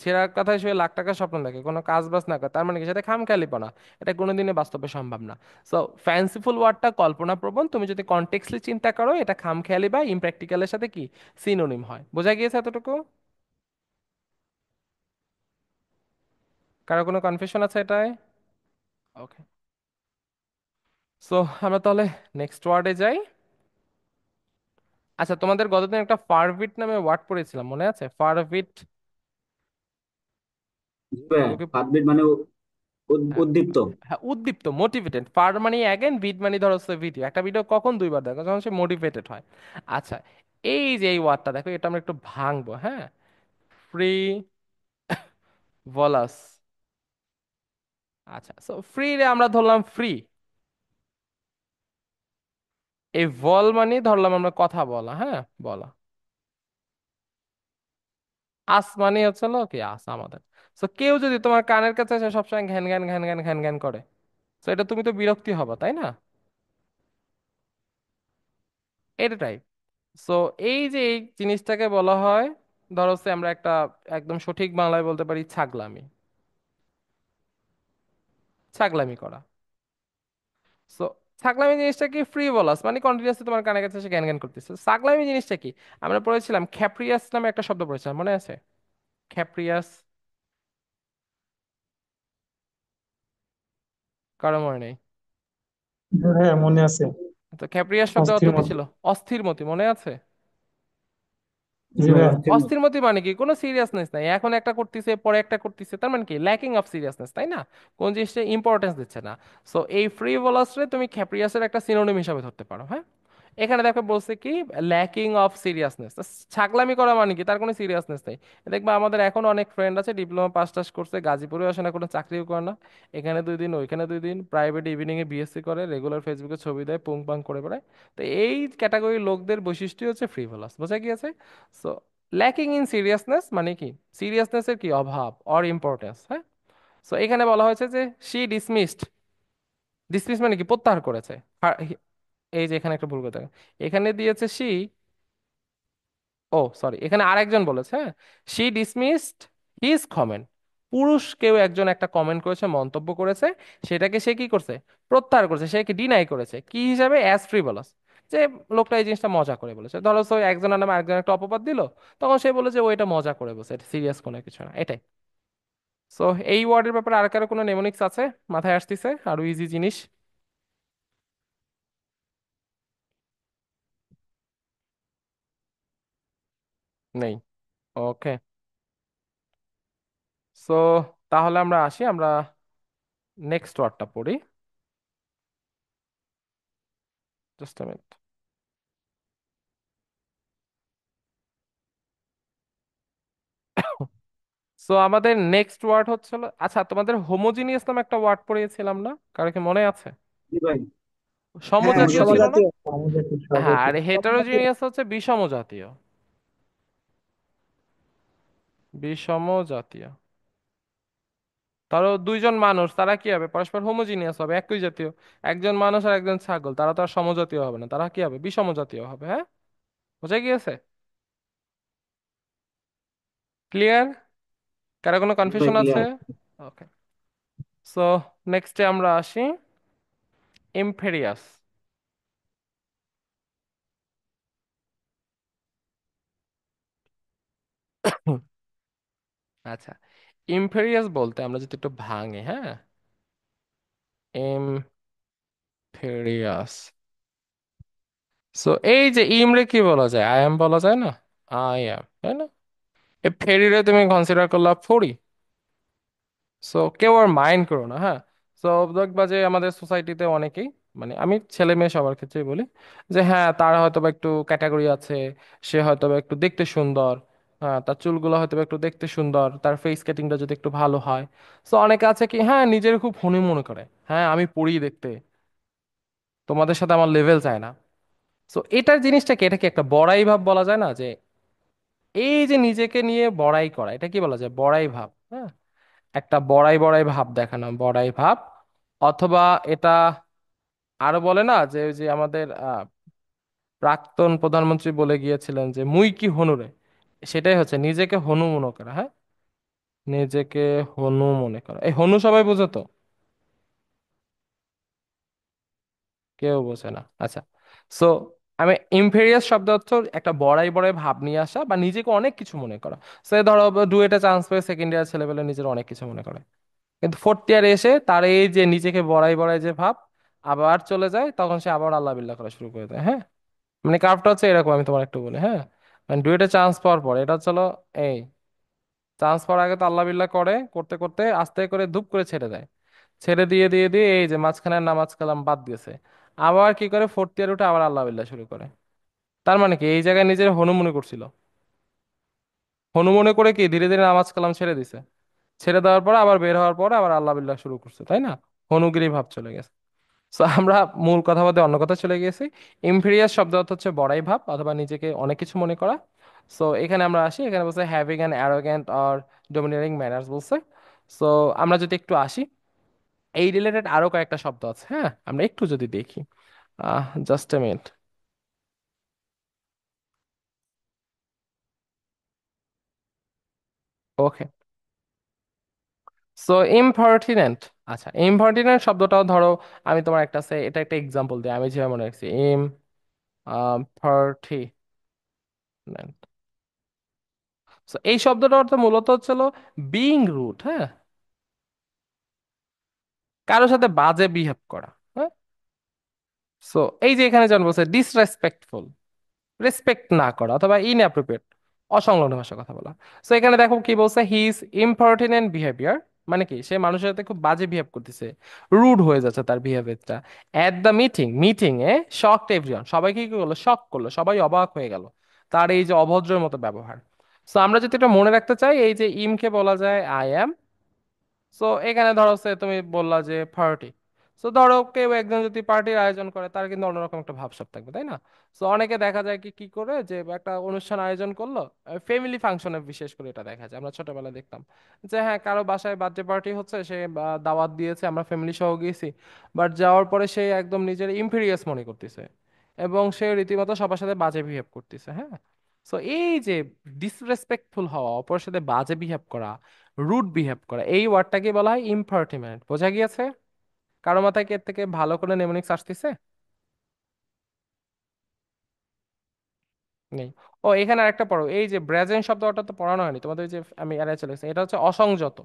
Speaker 1: ছেঁড়া কথায় শুয়ে লাখ টাকার স্বপ্ন দেখে, কোনো কাজ বাজ না করে, তার মানে কি সেটা খামখেয়ালিপনা, এটা কোনোদিনই বাস্তবে সম্ভব না। সো ফ্যান্সিফুল ওয়ার্ডটা কল্পনা প্রবণ, তুমি যদি কনটেক্সটলি চিন্তা করো এটা খামখেয়ালি বা ইমপ্র্যাকটিক্যালের সাথে কি সিনোনিম হয়। বোঝা গিয়েছে এতটুকু? কারো কোনো কনফিউশন আছে এটাই? ওকে। সো আমরা তাহলে নেক্সট ওয়ার্ডে যাই। আচ্ছা তোমাদের গতদিন একটা ফারভিট নামে ওয়ার্ড পড়েছিলাম, মনে আছে? ফারভিট।
Speaker 4: জি ভাই,
Speaker 1: কেউ কি
Speaker 4: হার্টবিট মানে
Speaker 1: হ্যাঁ,
Speaker 4: উদ্দীপ্ত।
Speaker 1: হ্যাঁ উদ্দীপ্ত, মোটিভেটেড। ফার মানে অ্যাগেন, ভিড মানে ধরো ভিডিও, একটা ভিডিও কখন দুইবার দেখো, যখন সে মোটিভেটেড হয়। আচ্ছা এই যে এই ওয়ার্ডটা দেখো, এটা আমরা একটু ভাঙবো, হ্যাঁ। ফ্রি ভলাস। আচ্ছা সো ফ্রি রে আমরা ধরলাম ফ্রি, এই ভল মানে ধরলাম আমরা কথা বলা, হ্যাঁ বলা। আস মানে হচ্ছে হলো কি আস আমাদের। তো কেউ যদি তোমার কানের কাছে এসে সবসময় ঘ্যান ঘ্যান ঘ্যান ঘ্যান ঘ্যান ঘ্যান করে, তো এটা তুমি তো বিরক্তি হবা, তাই না? এটাই। সো এই যে এই জিনিসটাকে বলা হয়, ধরো হচ্ছে আমরা একটা একদম সঠিক বাংলায় বলতে পারি ছাগলামি। ছাগলামি করা। সো ছাগলামি জিনিসটা কি? ফ্রিভলাস মানে কন্টিনিউয়াসলি তোমার কানের কাছে এসে জ্ঞান জ্ঞান করতেছে। ছাগলামি জিনিসটা কি? আমরা পড়েছিলাম খ্যাপ্রিয়াস নামে একটা শব্দ পড়েছিলাম, মনে আছে? খ্যাপ্রিয়াস, কারো মনে নেই?
Speaker 3: হ্যাঁ মনে আছে।
Speaker 1: তো খ্যাপ্রিয়াস শব্দ অর্থ
Speaker 3: অস্থির
Speaker 1: কি
Speaker 3: মতো।
Speaker 1: ছিল? অস্থির মতি, মনে আছে?
Speaker 4: জি ভাই, অস্থির মত।
Speaker 1: অস্থির মানে কি, কোনো সিরিয়াসনেস নাই, এখন একটা করতেছে পরে একটা করতেছে, তার মানে কি ল্যাকিং অফ সিরিয়াসনেস, তাই না? কোন জিনিসটা ইম্পর্টেন্স দিচ্ছে না। সো এই ফ্রিভোলাসরে তুমি ক্যাপ্রিয়াসের একটা সিনোনিম হিসাবে ধরতে পারো, হ্যাঁ। এখানে দেখো বলছে কি ল্যাকিং অফ সিরিয়াসনেস, ছাগলামি করা মানে কি, তার কোনো সিরিয়াসনেস নেই। দেখবা আমাদের এখন অনেক ফ্রেন্ড আছে ডিপ্লোমা পাস টাস করছে, গাজীপুরে আসে না, কোনো চাকরিও করে না, এখানে 2 দিন ওইখানে 2 দিন, প্রাইভেট ইভিনিং এ বিএসসি করে, রেগুলার ফেসবুকে ছবি দেয়, পুং পাং করে বেড়ায়। তো এই ক্যাটাগরির লোকদের বৈশিষ্ট্য হচ্ছে ফ্রিভোলাস, বোঝা গিয়েছে? সো ল্যাকিং ইন সিরিয়াসনেস মানে কি, সিরিয়াসনেসের কি অভাব অর ইম্পর্টেন্স, হ্যাঁ। সো এখানে বলা হয়েছে যে শি ডিসমিসড, ডিসমিস মানে কি প্রত্যাহার করেছে। এই যে এখানে একটা ভুল কথা, এখানে দিয়েছে শি, ও সরি, এখানে আরেকজন বলেছে, হ্যাঁ, শি ডিসমিসড হিজ কমেন্ট, পুরুষ কেউ একজন একটা কমেন্ট করেছে, মন্তব্য করেছে, সেটাকে সে কি করছে, প্রত্যাহার করেছে, সে কি ডিনাই করেছে, কি হিসাবে, অ্যাজ ফ্রিভলাস, যে লোকটা এই জিনিসটা মজা করে বলেছে। ধরো সো একজনের নামে আরেকজন একটা অপবাদ দিল, তখন সে বলে যে ও এটা মজা করে বলছে, এটা সিরিয়াস কোনো কিছু না, এটাই। সো এই ওয়ার্ডের ব্যাপারে আর কারো কোনো নেমোনিক্স আছে মাথায় আসতেছে, আরো ইজি জিনিস? নেই? ওকে। সো তাহলে আমরা আসি, আমরা নেক্সট ওয়ার্ডটা পড়ি, জাস্ট আ মিনিট। সো আমাদের নেক্সট ওয়ার্ড হচ্ছিল, আচ্ছা তোমাদের হোমোজিনিয়াস নামে একটা ওয়ার্ড পড়িয়েছিলাম না, কারো কি মনে আছে?
Speaker 4: জি ভাই। হ্যাঁ,
Speaker 1: সমজাতীয়
Speaker 4: মনে আছে।
Speaker 1: ছিল না?
Speaker 3: সমজাতীয় সমজাতীয়
Speaker 1: হ্যাঁ,
Speaker 3: সমজাতীয়
Speaker 1: আর হেটারোজিনিয়াস হচ্ছে বিষম জাতীয়, বিষম জাতীয়। ধরো দুইজন মানুষ, তারা কি হবে, পরস্পর হোমোজিনিয়াস হবে, একই জাতীয়। একজন মানুষ আর একজন ছাগল, তারা তো আর সমজাতীয় হবে না, তারা কি হবে, বিষম জাতীয় হবে, হ্যাঁ। বুঝে গিয়েছে? ক্লিয়ার? কারো কোনো
Speaker 4: জি ভাই,
Speaker 1: কনফিউশন আছে?
Speaker 4: ক্লিয়ার।
Speaker 1: ওকে। সো নেক্সটে আমরা আসি, ইমপেরিয়াস। আচ্ছা, ইমপেরিয়াস বলতে আমরা যদি একটু ভাঙে, হ্যাঁ, ইমপেরিয়াস। সো এই যে ইমরে কি বলা যায়, আই এম বলা যায় না, আই এম, তাই না? এই ফেরিরে তুমি কনসিডার করলা ফড়ি। সো কেউ আর মাইন্ড করো না, হ্যাঁ। সো দেখবা যে আমাদের সোসাইটিতে অনেকেই, মানে আমি ছেলে মেয়ে সবার ক্ষেত্রেই বলি, যে হ্যাঁ তার হয়তো বা একটু ক্যাটাগরি আছে, সে হয়তো বা একটু দেখতে সুন্দর, হ্যাঁ তার চুলগুলো হয়তো বা একটু দেখতে সুন্দর, তার ফেস কাটিংটা যদি একটু ভালো হয়। সো অনেকে আছে কি, হ্যাঁ নিজের খুব হনি মনে করে, হ্যাঁ আমি পড়ি দেখতে, তোমাদের সাথে আমার লেভেল যায় না। সো এটার জিনিসটাকে, এটা কি একটা বড়াই ভাব বলা যায় না, যে এই যে নিজেকে নিয়ে বড়াই করা, এটা কি বলা যায়, বড়াই ভাব, হ্যাঁ। একটা বড়াই বড়াই ভাব দেখানো, বড়াই ভাব। অথবা এটা আরো বলে না যে ওই যে আমাদের প্রাক্তন প্রধানমন্ত্রী বলে গিয়েছিলেন যে মুই কি হনুরে, সেটাই হচ্ছে নিজেকে হনু মনে করা, হ্যাঁ। নিজেকে হনু মনে করা, এই হনু সবাই বোঝো তো? কেউ বোঝে না, আচ্ছা। সো আমি, ইম্পেরিয়াস শব্দ অর্থ একটা বড়াই বড়াই ভাব নিয়ে আসা বা নিজেকে অনেক কিছু মনে করা। সে ধরো ডুয়েটে চান্স পেয়ে সেকেন্ড ইয়ার ছেলেবেলে নিজের অনেক কিছু মনে করে, কিন্তু ফোর্থ ইয়ারে এসে তার এই যে নিজেকে বড়াই বড়াই যে ভাব আবার চলে যায়, তখন সে আবার আল্লাহ বিল্লাহ করা শুরু করে দেয়, হ্যাঁ। মানে কার্ভটা হচ্ছে এরকম, আমি তোমার একটু বলি, হ্যাঁ। মানে ডুয়েটে চান্স পাওয়ার পর এটা হচ্ছিল, এই চান্স পাওয়ার আগে তো আল্লাহ বিল্লাহ করে, করতে করতে আস্তে করে ধূপ করে ছেড়ে দেয়, ছেড়ে দিয়ে দিয়ে দিয়ে এই যে মাঝখানে নামাজ কালাম বাদ দিয়েছে, আবার কি করে ফোর্থ ইয়ার উঠে আবার আল্লাহ বিল্লাহ শুরু করে। তার মানে কি এই জায়গায় নিজের হনুমনে করছিল, হনুমনে করে কি ধীরে ধীরে নামাজ কালাম ছেড়ে দিছে, ছেড়ে দেওয়ার পর আবার বের হওয়ার পরে আবার আল্লাহ বিল্লাহ শুরু করছে, তাই না? হনুগিরি ভাব চলে গেছে। তো আমরা মূল কথা বলতে অন্য কথা চলে গিয়েছি। ইম্পেরিয়াস শব্দ অর্থ হচ্ছে বড়াই ভাব অথবা নিজেকে অনেক কিছু মনে করা। সো এখানে আমরা আসি, এখানে বলছে having an arrogant or dominating manners বলছে। সো আমরা যদি একটু আসি, এই রিলেটেড আরো কয়েকটা শব্দ আছে, হ্যাঁ আমরা একটু যদি দেখি, just a minute. Okay. So impertinent. আচ্ছা, ইমপার্টিনেন্ট শব্দটাও ধরো, আমি তোমার একটা এটা একটা এক্সাম্পল দিই, আমি যেভাবে মনে রাখছি, ইমপার্টিনেন্ট। So, এই শব্দটার অর্থ মূলত হচ্ছিল বিইং রুড, হ্যাঁ, কারোর সাথে বাজে বিহেভ করা, হ্যাঁ। সো এই যে এখানে যেমন বলছে ডিসরেসপেক্টফুল, রেসপেক্ট না করা অথবা ইনঅ্যাপ্রোপ্রিয়েট, অসংলগ্ন ভাষায় কথা বলা। সো এখানে দেখো কি বলছে, হি ইজ ইমপার্টিনেন্ট বিহেভিয়ার, মানে কি সে মানুষের সাথে খুব বাজে বিহেভ করতেছে, রুড হয়ে যাচ্ছে তার বিহেভিয়ারটা। At the meeting, meeting he shocked everyone, সবাইকে কি করলো, শক করলো, সবাই অবাক হয়ে গেল তার এই যে অভদ্রের মতো ব্যবহার। সো আমরা যদি এটা মনে রাখতে চাই, এই যে ইমকে বলা যায় আই অ্যাম। সো এখানে ধরো সে তুমি বললা যে পার্টি, সো ধরো কেউ একজন যদি পার্টির আয়োজন করে তার কিন্তু অন্যরকম একটা ভাবসাব থাকবে, তাই না? সো অনেকে দেখা যায় কি কি করে যে একটা অনুষ্ঠান আয়োজন করলো, ফ্যামিলি ফাংশনে বিশেষ করে এটা দেখা যায়, আমরা ছোটবেলায় দেখতাম যে হ্যাঁ কারো বাসায় বার্থডে পার্টি হচ্ছে, সে দাওয়াত দিয়েছে, আমরা ফ্যামিলি সহ গিয়েছি, বাট যাওয়ার পরে সে একদম নিজের ইম্পেরিয়াস মনে করতেছে এবং সে রীতিমতো সবার সাথে বাজে বিহেভ করতেছে, হ্যাঁ। সো এই যে ডিসরেসপেক্টফুল হওয়া, অপরের সাথে বাজে বিহেভ করা, রুড বিহেভ করা, এই ওয়ার্ডটাকে বলা হয় ইমপার্টিমেন্ট। বোঝা গিয়েছে? কারো মাথায় কি এর থেকে ভালো করে নেমোনিক্স আসতেছে? নেই? ও এখানে আরেকটা পড়ো, এই যে ব্রেজেন্ট শব্দটা তো পড়ানো হয়নি তোমাদের, ওই যে আমি এড়াই চলে গেছি, এটা হচ্ছে অসংযত।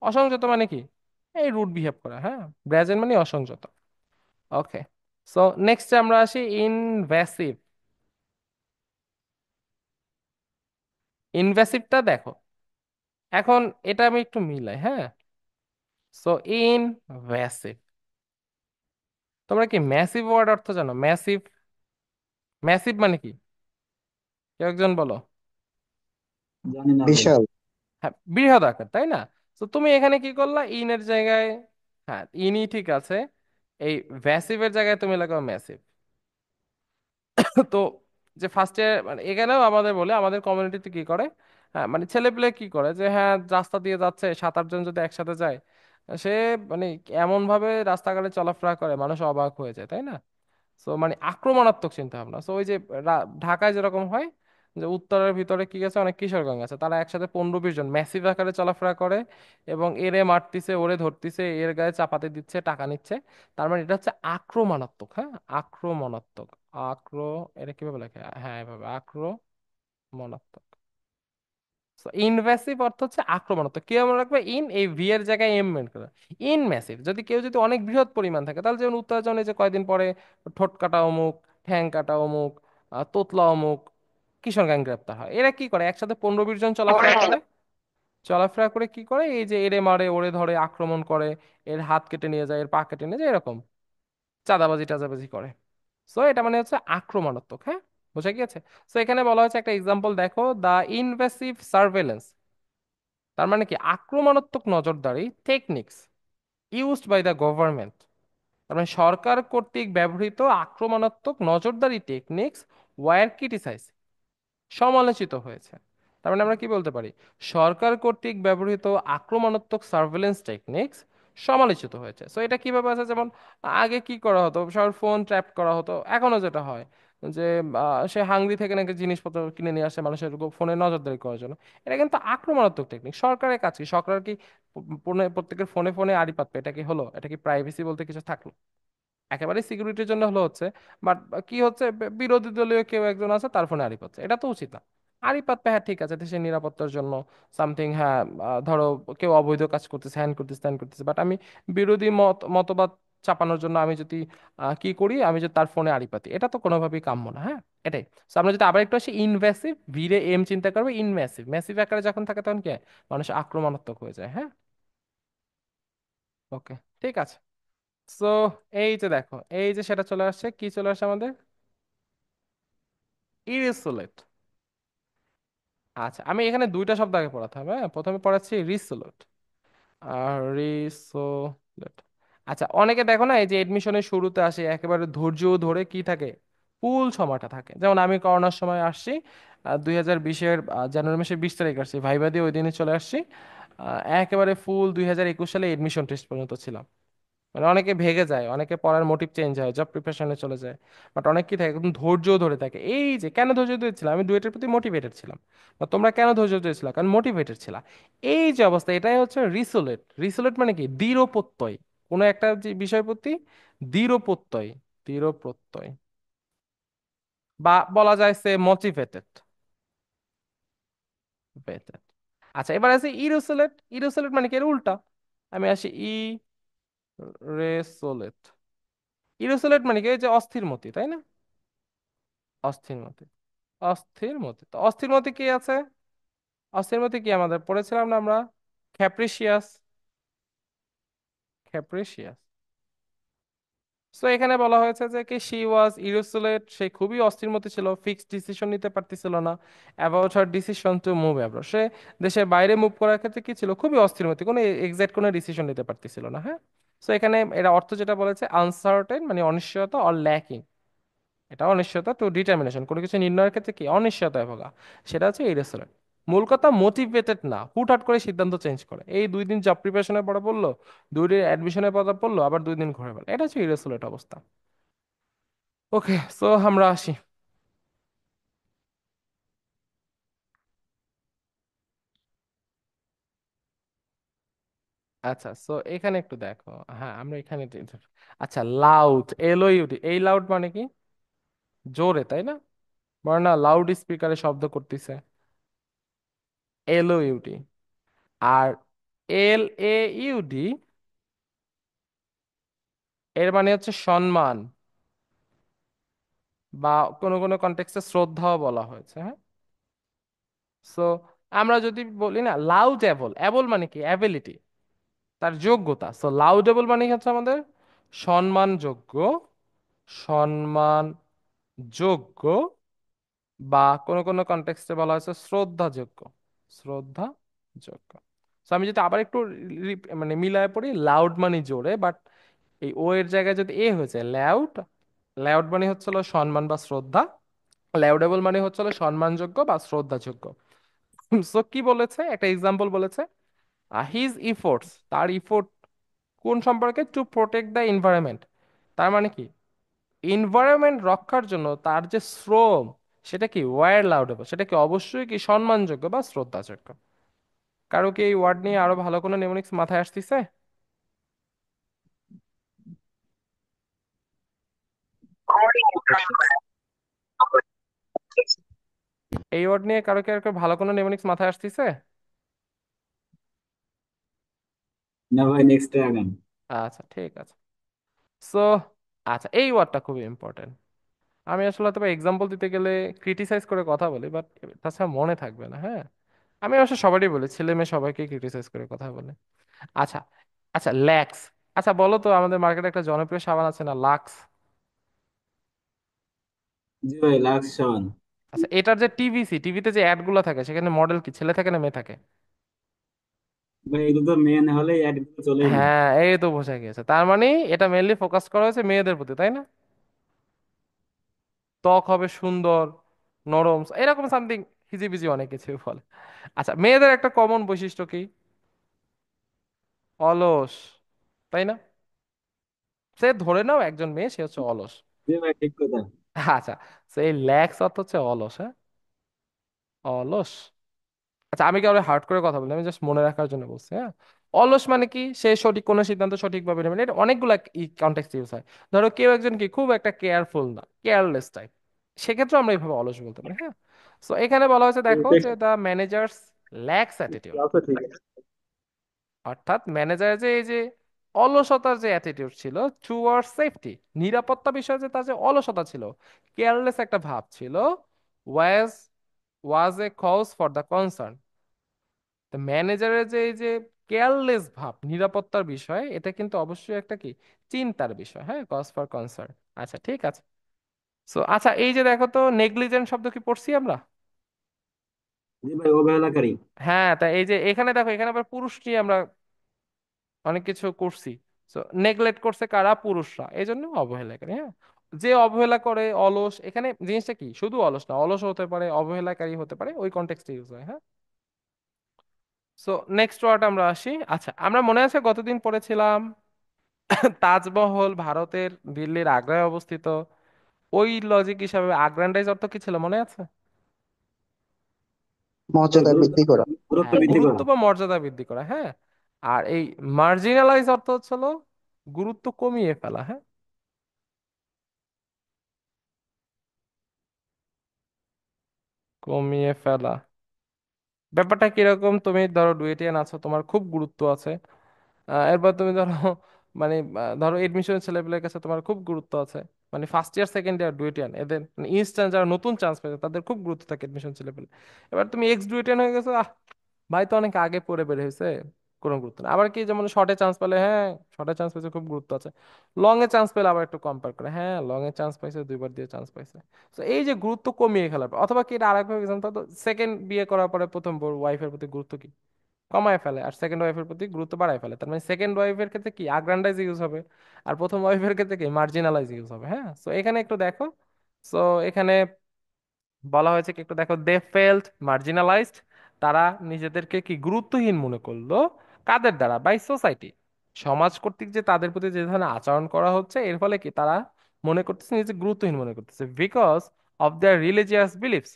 Speaker 1: অসংযত মানে কি? এই রুড বিহেভ করা, হ্যাঁ। ব্রেজেন্ট মানে অসংযত। ওকে, সো নেক্সট আমরা আসি ইনভ্যাসিভ। ইনভ্যাসিভটা দেখো, এখন এটা আমি একটু মিলাই, হ্যাঁ। সো ইনভ্যাসিভ, তোমরা কি ম্যাসিভ ওয়ার্ড অর্থ জানো? ম্যাসিভ, ম্যাসিভ মানে কি? কেউ একজন বলো।
Speaker 4: জানি না ভাই।
Speaker 3: বিশাল।
Speaker 1: হ্যাঁ, বৃহৎ আকার, তাই না? তো তুমি এখানে কি করলা, ইনের জায়গায়, হ্যাঁ ইনই ঠিক আছে, এই ভ্যাসিভের জায়গায় তুমি লাগাও ম্যাসিভ। তো যে ফার্স্টে মানে এখানেও আমাদের বলে, আমাদের কমিউনিটিতে কি করে, হ্যাঁ মানে ছেলেপিলে কি করে যে হ্যাঁ রাস্তা দিয়ে যাচ্ছে, 7-8 জন যদি একসাথে যায়, সে মানে এমন ভাবে রাস্তাঘাটে চলাফেরা করে মানুষ অবাক হয়ে যায়, তাই না? সো মানে আক্রমণাত্মক চিন্তা ভাবনা। সো ওই যে ঢাকায় যেরকম হয় যে উত্তরের ভিতরে কি আছে, অনেক কিশোরগঞ্জ আছে, তারা একসাথে 15-20 জন ম্যাসিভ আকারে চলাফেরা করে এবং এরে মারতিছে, ওরে ধরতিছে, এর গায়ে চাপাতি দিচ্ছে, টাকা নিচ্ছে। তার মানে এটা হচ্ছে আক্রমণাত্মক, হ্যাঁ আক্রমণাত্মক। আক্র, এটা কিভাবে লেখে, হ্যাঁ এভাবে আক্রমণাত্মক। ইনভ্যাসিভ অর্থ হচ্ছে আক্রমণাত্মক। কি মনে রাখবে, ইন এই ভি এর জায়গায় এম মেন করে। ইন ম্যাসিভ, যদি কেউ যদি অনেক বৃহৎ পরিমাণ থাকে, তাহলে যেমন উত্তরাচল এই যে কয়দিন পরে ঠোঁট কাটা অমুক, ঠ্যাং কাটা অমুক, তোতলা অমুক, কিশোর গ্যাং গ্রেপ্তার হয়। এরা কি করে, একসাথে 15-20 জন চলাফেরা করে, চলাফেরা করে কি করে, এই যে এরে মারে, ওরে ধরে, আক্রমণ করে, এর হাত কেটে নিয়ে যায়, এর পা কেটে নিয়ে যায়, এরকম চাঁদাবাজি টাজাবাজি করে। সো এটা মানে হচ্ছে আক্রমণাত্মক, হ্যাঁ। বুঝা গিয়েছে? সো এখানে বলা হয়েছে একটা এক্সাম্পল দেখো, দ্য ইনভেসিভ সার্ভেলেন্স, তার মানে কি আক্রমণাত্মক নজরদারি techniques used by the government, তার মানে সরকার কর্তৃক ব্যবহৃত আক্রমণাত্মক নজরদারি টেকনিক্স ওয়ার ক্রিটিসাইজ, সমালোচিত হয়েছে। তার মানে আমরা কি বলতে পারি, সরকার কর্তৃক ব্যবহৃত আক্রমণাত্মক সার্ভেলেন্স টেকনিক্স সমালোচিত হয়েছে। সো এটা কিভাবে আছে, যেমন আগে কি করা হতো, সবার ফোন ট্র্যাপ করা হতো, এখনো যেটা হয় যে সে হাঙ্গরি থেকে নাকি জিনিসপত্র কিনে নিয়ে আসে মানুষের ফোনে নজরদারি করার জন্য। এটা কিন্তু আক্রমণাত্মক টেকনিক। সরকারের কাছে কি, সরকার কি প্রত্যেকের ফোনে ফোনে আড়ি পাতবে? এটা কি হলো? এটা কি প্রাইভেসি বলতে কিছু থাকলো? একেবারে সিকিউরিটির জন্য হলো হচ্ছে, বাট কি হচ্ছে, বিরোধী দলীয় কেউ একজন আছে, তার ফোনে আড়ি পাচ্ছে, এটা তো উচিত না। আড়ি পাতবে, হ্যাঁ ঠিক আছে, দেশের নিরাপত্তার জন্য সামথিং, হ্যাঁ ধরো কেউ অবৈধ কাজ করতেছে, হ্যান করতেছে, ত্যান করতেছে, বাট আমি বিরোধী মতবাদ চাপানোর জন্য আমি যদি কি করি, আমি যদি তার ফোনে আড়ি পাতি, এটা তো কোনোভাবেই কাম্য না, হ্যাঁ। এটাই। So আমরা যদি আবার একটু আসি ইনভ্যাসিভ, ভিড়ে এম চিন্তা করবে, ইনভ্যাসিভ ম্যাসিভ আকারে যখন থাকে তখন কি হয়, মানুষ আক্রমণাত্মক হয়ে যায়, হ্যাঁ। ওকে, ঠিক আছে। সো এই যে দেখো, এই যে সেটা চলে আসছে, কি চলে আসছে আমাদের, ইরিসোলেট। আচ্ছা আমি এখানে দুইটা শব্দ আগে পড়াতে হবে, হ্যাঁ। প্রথমে পড়াচ্ছি রিসোলেট আর রিসোলেট। আচ্ছা অনেকে দেখো না, এই যে এডমিশনের শুরুতে আসে একেবারে ধৈর্য ধরে কি থাকে, ফুল সময়টা থাকে। যেমন আমি করোনার সময় আসছি, 2020-এর জানুয়ারি মাসের 20 তারিখ আসছি, ভাইবা দিয়ে ওই দিনে চলে আসছি। একেবারে ফুল 2021 সালে এডমিশন টেস্ট পর্যন্ত ছিলাম। মানে অনেকে ভেগে যায়, অনেকে পড়ার মোটিভ চেঞ্জ হয়, জব প্রিপারেশনে চলে যায়, বাট অনেক কি থাকে, একদম ধৈর্য ধরে থাকে। এই যে কেন ধৈর্য ধরেছিলাম, আমি ডুয়েটের প্রতি মোটিভেটেড ছিলাম। বা তোমরা কেন ধৈর্য ধরেছিল, কারণ মোটিভেটেড ছিল। এই যে অবস্থা, এটাই হচ্ছে রিসোলেট। রিসোলেট মানে কি, দৃঢ় প্রত্যয়, কোনো একটা যে বিষয় প্রতি দৃঢ় প্রত্যয়, দৃঢ় প্রত্যয়, বা বলা যায় সে মোটিভেটেড। আচ্ছা এবার আছে ইরোসোলেট। ইরোসোলেট মানে কি, এর উল্টা। আমি আসি রেসোলেট। ইরোসোলেট মানে কি, এই যে অস্থির মতি, তাই না? অস্থির মতি। অস্থির মতি, তো অস্থির মতি কি আছে? অস্থির মতি কি আমাদের পড়েছিলাম না আমরা? ক্যাপ্রিসিয়াস। ক্যাপ্রিসিয়াস। সো এখানে বলা হয়েছে যে কি শি ওয়াজ ইরোসুলেট, সে খুবই অস্থির মতি ছিল, ফিক্সড ডিসিশন নিতে পারতেছিল না। About her decision to move abroad, সে দেশের বাইরে মুভ করার ক্ষেত্রে কি ছিল, খুবই অস্থির মতি, কোনো এক্সাক্ট কোনো ডিসিশন নিতে পারতেছিল না। হ্যাঁ। সো এখানে এরা অর্থ যেটা বলেছে আনসার্টেন মানে অনিশ্চয়তা, অর ল্যাকিং, এটা অনিশ্চয়তা টু ডিটারমিনেশন, কোনো কিছু নির্ণয়ের ক্ষেত্রে কি অনিশ্চয়তায় ভোগা, সেটা হচ্ছে ইরেসুলেট। মূল কথা মোটিভেটেড না, হুটহাট করে সিদ্ধান্ত চেঞ্জ করে, এই 2 দিন জব প্রিপারেশনের পরে পড়লো, 2 দিন অ্যাডমিশনের পরে পড়লো, আবার 2 দিন ঘুরে গেল, এটা হচ্ছে ইরেসুলেট অবস্থা। ওকে, সো আমরা আসি। আচ্ছা, সো এখানে একটু দেখো। হ্যাঁ, আমরা এখানে আচ্ছা, লাউড, LOUD, এই লাউড মানে কি? জোরে, তাই না? মানে না, লাউড স্পিকারে শব্দ করতেছে, LOUD। আর LAUD এর মানে হচ্ছে সম্মান, বা কোনো কোনো কনটেক্সটে শ্রদ্ধাও বলা হয়েছে। হ্যাঁ। সো আমরা যদি বলি না লাউডেবল, এবল মানে কি অ্যাবিলিটি, তার যোগ্যতা। সো লাউডেবল মানে হচ্ছে আমাদের সম্মানযোগ্য, সম্মানযোগ্য, বা কোনো কোনো কনটেক্সটে বলা হয়েছে শ্রদ্ধাযোগ্য, শ্রদ্ধাযোগ্য। সো আমি যদি আবার একটু মানে মিলায় পড়ি, লাউড মানে জোরে, বাট এই ও এর জায়গায় যদি এ হয়েছে লাউড, লাউড মানে হচ্ছে হলো সম্মান বা শ্রদ্ধা, লাউডেবল মানে হচ্ছে হলো সম্মানযোগ্য বা শ্রদ্ধাযোগ্য। সো কি বলেছে, একটা এক্সাম্পল বলেছে, হিজ ইফোর্টস, তার ইফোর্ট কোন সম্পর্কে, টু প্রোটেক্ট দ্য এনভায়রনমেন্ট, তার মানে কি এনভায়রনমেন্ট রক্ষার জন্য তার যে শ্রম, সেটা কি ওয়ার লাউডেবল, সেটা কি অবশ্যই কি সম্মানযোগ্য বা শ্রদ্ধাযোগ্য। কারো কি এই ওয়ার্ড নিয়ে আরো ভালো কোনো নেমোনিক্স মাথায় আসতেছে? এই ওয়ার্ড নিয়ে কারো কি আর ভালো কোনো নেমোনিক্স মাথায় আসতেছে?
Speaker 4: না ভাই, নেক্সট আগান।
Speaker 1: আচ্ছা, ঠিক আছে। সো আচ্ছা, এই ওয়ার্ডটা খুবই ইম্পর্টেন্ট। আমি আসলে তবে এক্সাম্পল দিতে গেলে ক্রিটিসাইজ করে কথা বলি, বাট তাছাড়া মনে থাকবে না। হ্যাঁ। আমি অবশ্য সবারই বলি, ছেলে মেয়ে সবাইকে ক্রিটিসাইজ করে কথা বলে। আচ্ছা। আচ্ছা, ল্যাক্স। আচ্ছা বলো তো, আমাদের মার্কেটে একটা জনপ্রিয় সাবান আছে না, লাক্স?
Speaker 4: জি ভাই, লাক্স সাবান।
Speaker 1: আচ্ছা, এটার যে টিভিতে যে অ্যাড গুলো থাকে, সেখানে মডেল কি ছেলে থাকে না মেয়ে থাকে?
Speaker 4: ভাই এগুলো তো মেন হলে অ্যাড গুলো চলেই না।
Speaker 1: হ্যাঁ, এই তো বোঝা গেছে, তার মানে এটা মেনলি ফোকাস করা হয়েছে মেয়েদের প্রতি, তাই না? ত্বক হবে সুন্দর, নরম, এরকম সামথিং, হিজিবিজি অনেক কিছু বলে। আচ্ছা, মেয়েদের একটা কমন বৈশিষ্ট্য কি? অলস, তাই না? সে ধরে নাও একজন মেয়ে, সে হচ্ছে অলস।
Speaker 4: জি ভাই, ঠিক কথা।
Speaker 1: আচ্ছা, সেই ল্যাক্স অর্থ হচ্ছে অলস। হ্যাঁ, অলস। আচ্ছা, আমি কি আরো হার্ড করে কথা বলি, আমি জাস্ট মনে রাখার জন্য বলছি। হ্যাঁ। অলস মানে কি, সে সঠিক কোনো সিদ্ধান্ত সঠিকভাবে নেবে না, এটা অনেকগুলা কন্টেক্সট ইউজ হয়। ধরো কেউ একজন কি খুব একটা কেয়ারফুল না, কেয়ারলেস টাইপ, সেক্ষেত্রে আমরা এইভাবে অলস বলতে পারি। হ্যাঁ। সো এখানে বলা হয়েছে দেখো যে দ্য ম্যানেজার্স ল্যাক্স অ্যাটিটিউড,
Speaker 3: তাও তো ঠিক আছে।
Speaker 1: অর্থাৎ ম্যানেজার যে এই যে অলসতার যে অ্যাটিটিউড ছিল টুয়ার্ড সেফটি, নিরাপত্তা বিষয়ে যে তার যে অলসতা ছিল, কেয়ারলেস একটা ভাব ছিল, ওয়াজ ওয়াজ এ কজ ফর দ্য কনসার্ন। তো ম্যানেজারের যে এই যে কেয়ারলেস ভাব নিরাপত্তার বিষয়, এটা কিন্তু অবশ্যই একটা কি চিন্তার বিষয়। হ্যাঁ, কজ ফর কনসার্ন। আচ্ছা, ঠিক আছে। সো আচ্ছা, এই যে দেখো তো, নেগলিজেন্ট শব্দ কি পড়ছি আমরা?
Speaker 4: জি ভাই, অবহেলাকারী।
Speaker 1: হ্যাঁ, তা এই যে এখানে দেখো, এখানে আবার পুরুষ নিয়ে আমরা অনেক কিছু করছি। তো নেগলেক্ট করছে কারা, পুরুষরা, এই জন্য অবহেলা করে। হ্যাঁ। যে অবহেলা করে, অলস, এখানে জিনিসটা কি শুধু অলস না, অলস হতে পারে, অবহেলাকারী হতে পারে, ওই কনটেক্সটে ইউজ হয়। হ্যাঁ। সো নেক্সট ওয়ার্ড আমরা আসি। আচ্ছা, আমরা মনে আছে গতদিন পড়েছিলাম তাজমহল ভারতের দিল্লির আগ্রায় অবস্থিত, ওই লজিক হিসাবে আগ্রান্ডাইজ অর্থ কি ছিল মনে আছে?
Speaker 4: ভাই
Speaker 5: মর্যাদা
Speaker 4: গুরুত্ব,
Speaker 5: বৃদ্ধি করা।
Speaker 4: গুরুত্ব
Speaker 1: হ্যাঁ,
Speaker 4: বৃদ্ধি
Speaker 1: গুরুত্ব
Speaker 4: করা।
Speaker 1: বা মর্যাদা বৃদ্ধি করা। হ্যাঁ। আর এই মার্জিনালাইজ অর্থ হচ্ছে হলো গুরুত্ব কমিয়ে ফেলা। হ্যাঁ, কমিয়ে ফেলা। ব্যাপারটা কিরকম, তুমি ধরো ডুয়েটিয়ান আছো, তোমার খুব গুরুত্ব আছে, এরপর তুমি ধরো মানে ধরো এডমিশনের ছেলেপেলের কাছে তোমার খুব গুরুত্ব আছে, মানে ফার্স্ট ইয়ার সেকেন্ড ইয়ার ডুয়েটিয়ান এদের মানে ইনস্ট্যান্ট যারা নতুন চান্স পেয়েছে তাদের খুব গুরুত্ব থাকে এডমিশন ছেলে পেলে। এবার তুমি এক্স ডুয়েটিয়ান হয়ে গেছো, ভাই তো অনেক আগে পড়ে বের হয়েছে, কোনো গুরুত্ব নেই। আবার কি যেমন শর্টে চান্স পেলে, হ্যাঁ শর্টে চান্স পেয়েছে খুব গুরুত্ব আছে। লং এ চান্স পেলে আবার একটু কম্পেয়ার করে, হ্যাঁ লং এ চান্স পাইছে, 2বার দিয়ে চান্স পাইছে। তো এই যে গুরুত্ব কমিয়ে খেলার পর, অথবা কি এটা আরেকভাবে এক্সাম্পল, তো সেকেন্ড বিয়ে করার পরে প্রথম বউ ওয়াইফের প্রতি গুরুত্ব কি কমায় ফেলে, আর সেকেন্ড ওয়াইফের প্রতি গুরুত্ব বাড়ায় ফেলে। তার মানে সেকেন্ড ওয়াইফের ক্ষেত্রে কি আগ্রান্ডাইজ ইউজ হবে, আর প্রথম ওয়াইফের ক্ষেত্রে কি মার্জিনালাইজ ইউজ হবে। হ্যাঁ, সো এখানে একটু দেখো। সো এখানে বলা হয়েছে কি একটু দেখো, দে ফেল্ট মার্জিনালাইজড, তারা নিজেদেরকে কি গুরুত্বহীন মনে করলো। কাদের দ্বারা? বাই সোসাইটি, সমাজ কর্তৃক যে তাদের প্রতি যে ধরনের আচরণ করা হচ্ছে, এর ফলে কি তারা মনে করতেছে নিজে গুরুত্বহীন মনে করতেছে, because of their religious beliefs,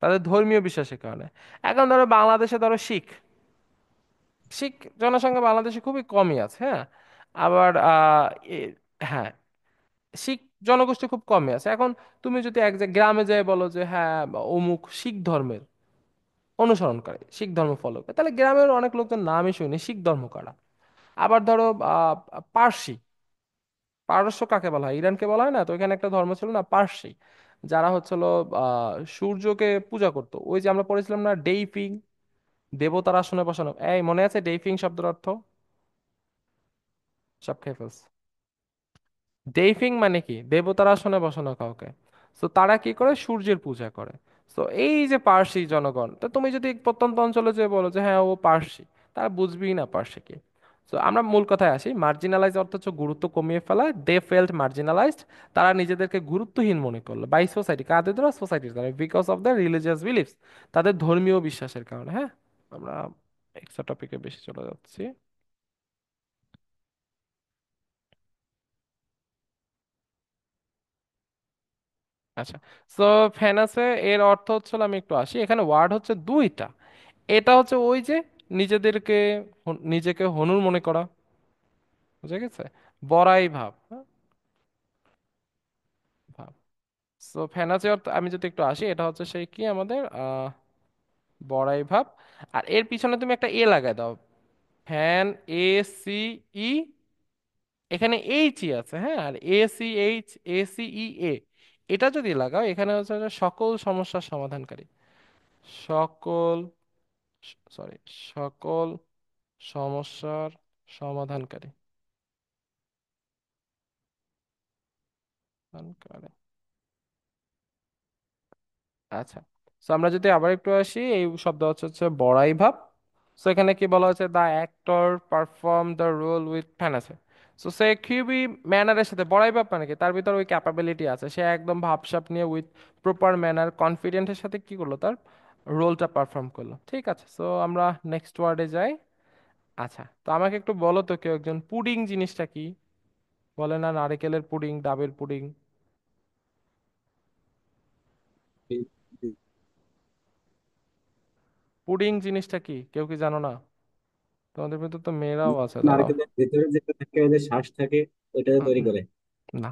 Speaker 1: তাদের ধর্মীয় বিশ্বাসের কারণে। এখন ধরো বাংলাদেশে ধরো শিখ, শিখ জনসংখ্যা বাংলাদেশে খুবই কমই আছে, হ্যাঁ। আবার হ্যাঁ, শিখ জনগোষ্ঠী খুব কমই আছে। এখন তুমি যদি এক জায়গায় গ্রামে যেয়ে বলো যে হ্যাঁ অমুক শিখ ধর্মের অনুসরণ করে, শিখ ধর্ম ফলো করে, তাহলে গ্রামের অনেক লোকজন নামই শুনি শিখ ধর্ম কারা। আবার ধরো পার্সি, পারস্য কাকে বলা হয়, ইরানকে বলা হয় না, তো এখানে একটা ধর্ম ছিল না পার্সি, যারা হচ্ছিল সূর্যকে পূজা করতো। ওই যে আমরা পড়েছিলাম না ডেইফিং, দেবতার আসনে বসানো, এই মনে আছে ডেইফিং শব্দের অর্থ? সব খেয়ে ফেলছে। ডেইফিং মানে কি দেবতার আসনে বসানো কাউকে। তো তারা কি করে সূর্যের পূজা করে। তো এই যে পার্সি জনগণ, তো তুমি যদি প্রত্যন্ত অঞ্চলে যে বলো যে হ্যাঁ ও পার্সি, তারা বুঝবেই না পার্সি কি। তো আমরা মূল কথায় আসি, মার্জিনালাইজ অর্থ হচ্ছে গুরুত্ব কমিয়ে ফেলা, দে ফেল্ট মার্জিনালাইজড, তারা নিজেদেরকে গুরুত্বহীন মনে করলো বাই সোসাইটি, কাদের দ্বারা? সোসাইটির দ্বারা, because of the religious beliefs, তাদের ধর্মীয় বিশ্বাসের কারণে। হ্যাঁ, আমরা এক্সট্রা টপিকে বেশি চলে যাচ্ছি। আচ্ছা, সো ফেনাসে এর অর্থ হচ্ছিল, আমি একটু আসি, এখানে ওয়ার্ড হচ্ছে দুইটা। এটা হচ্ছে ওই যে নিজেদেরকে নিজেকে হনুর মনে করা, বুঝা গেছে, বড়াই ভাব, হ্যাঁ, ভাব। সো ফেনাসে অর্থ আমি যদি একটু আসি, এটা হচ্ছে সেই কি আমাদের বড়াই ভাব। আর এর পিছনে তুমি একটা এ লাগাই দাও, ফ্যান, এ সি ই, এখানে এইচ ই আছে, হ্যাঁ, আর A C H, A C E A, এটা যদি লাগাও এখানে হচ্ছে যে সকল সমস্যার সমাধানকারী, সকল, সরি, সকল সমস্যার সমাধানকারী, সমাধানকারী। আচ্ছা, তো আমরা যদি আবার একটু আসি, এই শব্দ হচ্ছে হচ্ছে বড়াই ভাব। তো এখানে কি বলা হচ্ছে, the actor perform the role with finesse. তো সে খুবই ম্যানারের সাথে, বড়াই ভাব মানে কি তার ভিতর ওই ক্যাপাবিলিটি আছে, সে একদম ভাবসাব নিয়ে উইথ প্রপার ম্যানার কনফিডেন্টের সাথে কি করলো, তার রোলটা পারফর্ম করলো। ঠিক আছে, সো আমরা নেক্সট ওয়ার্ডে যাই। আচ্ছা, তো আমাকে একটু বলো তো কেউ একজন, পুডিং জিনিসটা কি? বলে না নারকেলের পুডিং, ডাবের পুডিং। পুডিং জিনিসটা কি কেউ কি জানো না? তোমাদের ভিতর তো মেয়েরাও আছে, দাঁড়াও।
Speaker 4: নারকেলের ভেতরে যেটা থাকে, ওই যে শ্বাস থাকে, ওইটা দিয়ে
Speaker 1: হুম,
Speaker 4: তৈরি
Speaker 1: হুম,
Speaker 4: করে।
Speaker 1: না,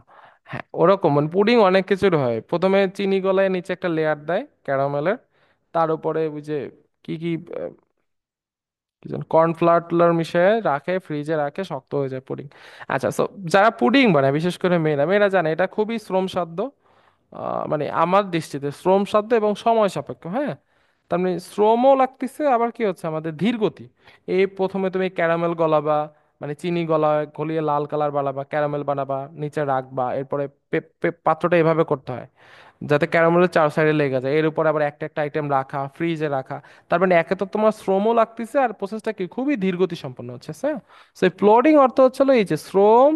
Speaker 1: হ্যাঁ ওরকম মানে পুডিং অনেক কিছুর হয়, প্রথমে চিনি গলায় নিচে একটা লেয়ার দেয় ক্যারামেলের, তার উপরে ওই যে কি কি কি যেন কর্নফ্লাওয়ার টুলার মিশিয়ে রাখে, ফ্রিজে রাখে, শক্ত হয়ে যায় পুডিং। আচ্ছা, সো যারা পুডিং বানায় বিশেষ করে মেয়েরা, মেয়েরা জানে এটা খুবই শ্রমসাধ্য, মানে আমার দৃষ্টিতে শ্রমসাধ্য এবং সময় সাপেক্ষ। হ্যাঁ, তার মানে শ্রমও লাগতেছে, আবার কি হচ্ছে আমাদের ধীর গতি। এই প্রথমে তুমি ক্যারামেল গলাবা, মানে চিনি গলিয়ে লাল কালার বানাবা, ক্যারামেল বানাবা, নিচে রাখবা, এরপরে পাত্রটা এভাবে করতে হয় যাতে ক্যারামেলের চার সাইডে লেগে যায়, এর উপর আবার একটা একটা আইটেম রাখা, ফ্রিজে রাখা। তার মানে একে তো তোমার শ্রমও লাগতেছে, আর প্রসেসটা কি খুবই ধীর গতি সম্পন্ন হচ্ছে, হ্যাঁ। সো প্লডিং অর্থ হচ্ছিল এই যে শ্রম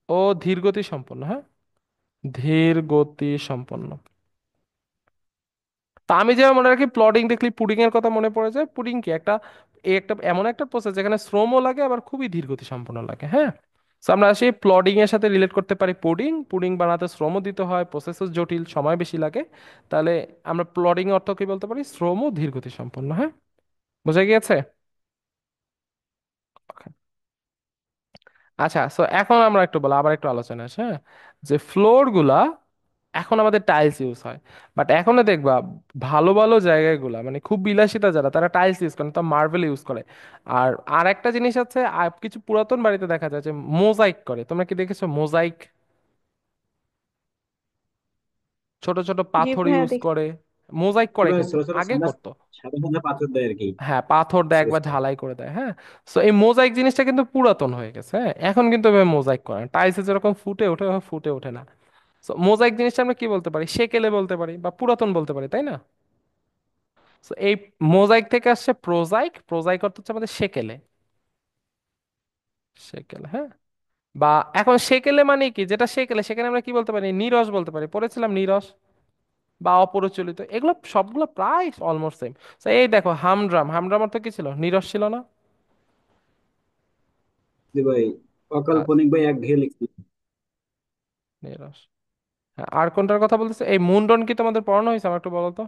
Speaker 1: ও ধীর গতি সম্পন্ন, হ্যাঁ, ধীর গতি সম্পন্ন। তা আমি যেমন মনে রাখি, প্লডিং দেখলি পুডিং এর কথা মনে পড়ে যায়। পুডিং কি একটা, একটা এমন একটা প্রসেস যেখানে শ্রমও লাগে আবার খুবই ধীর গতি সম্পন্ন লাগে, হ্যাঁ। তো আমরা সেই প্লডিং এর সাথে রিলেট করতে পারি পুডিং, পুডিং বানাতে শ্রমও দিতে হয়, প্রসেসও জটিল, সময় বেশি লাগে। তাহলে আমরা প্লডিং অর্থ কি বলতে পারি, শ্রম ও ধীর গতি সম্পন্ন, হ্যাঁ। বোঝা গিয়েছে? Okay. আচ্ছা, সো এখন আমরা একটু বলা, আবার একটু আলোচনা আছে, হ্যাঁ, যে ফ্লোর গুলা, এখন আমাদের টাইলস ইউজ হয়, বাট এখনো দেখবা ভালো ভালো জায়গাগুলা মানে খুব বিলাসিতা যারা, তারা টাইলস ইউজ করে না, তো মার্বেল ইউজ করে। আর আর একটা জিনিস আছে, কিছু পুরাতন বাড়িতে দেখা যায় যে মোজাইক করে, তোমরা কি দেখেছো মোজাইক? ছোট ছোট
Speaker 5: জি
Speaker 1: পাথর
Speaker 5: ভাইয়া
Speaker 1: ইউজ
Speaker 5: দেখি।
Speaker 1: করে, মোজাইক
Speaker 4: জি
Speaker 1: করে
Speaker 4: ভাই,
Speaker 1: কিন্তু
Speaker 4: ছোট ছোট
Speaker 1: আগে
Speaker 4: সাদা
Speaker 1: করতো।
Speaker 4: সাদা সাদা পাথর দেয় আর কি।
Speaker 1: হ্যাঁ, পাথর দেয়,
Speaker 4: বুঝতে
Speaker 1: একবার
Speaker 4: পারছি।
Speaker 1: ঝালাই করে দেয়, হ্যাঁ। সো এই মোজাইক জিনিসটা কিন্তু পুরাতন হয়ে গেছে, হ্যাঁ, এখন কিন্তু এভাবে মোজাইক করে না, টাইলসে যেরকম ফুটে ওঠে ওভাবে ফুটে ওঠে না। সো মোজাইক জিনিসটা আমরা কি বলতে পারি, সেকেলে বলতে পারি বা পুরাতন বলতে পারি, তাই না? সো এই মোজাইক থেকে আসছে প্রোজাইক, প্রোজাইক অর্থ হচ্ছে আমাদের সেকেলে, সেকেলে, হ্যাঁ। বা এখন সেকেলে মানে কি, যেটা সেকেলে সেখানে আমরা কি বলতে পারি, নিরস বলতে পারি, পড়েছিলাম নিরস বা অপরচলিত, এগুলো সবগুলো প্রায় অলমোস্ট সেম। এই দেখো হামড্রাম, হামড্রাম অর্থ কি ছিল, নিরস ছিল না?
Speaker 4: জি ভাই,
Speaker 1: আচ্ছা,
Speaker 4: অকাল্পনিক ভাই একঘেয়ে লিখছি।
Speaker 1: নিরস। হ্যাঁ, আর কোনটার কথা বলতেছে, এই মুন্ডন কি তোমাদের পড়ানো হয়েছে, আমার একটু বলো তো।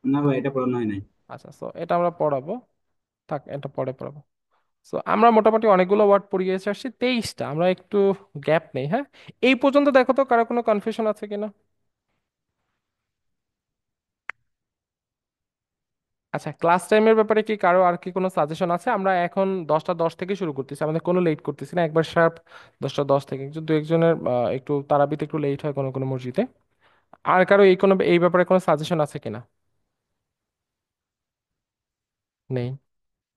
Speaker 4: না ভাই, এটা পড়ানো হয় নাই।
Speaker 1: আচ্ছা, তো এটা আমরা পড়াবো, থাক এটা পরে পড়াবো। সো আমরা মোটামুটি অনেকগুলো ওয়ার্ড পড়িয়ে এসে আসছি, 23টা, আমরা একটু গ্যাপ নেই, হ্যাঁ। এই পর্যন্ত দেখো তো কারো কোনো কনফিউশন আছে কিনা। আচ্ছা, ক্লাস টাইমের ব্যাপারে কি কারো আর কি কোনো সাজেশন আছে? আমরা এখন 10টা 10 থেকে শুরু করতেছি, আমাদের কোনো লেট করতেছি না, একবার শার্প 10টা 10 থেকে, দু একজনের একটু তারাবিতে একটু লেট হয় কোনো কোনো মসজিদে। আর কারো এই কোনো এই ব্যাপারে কোনো সাজেশন আছে কিনা? নেই।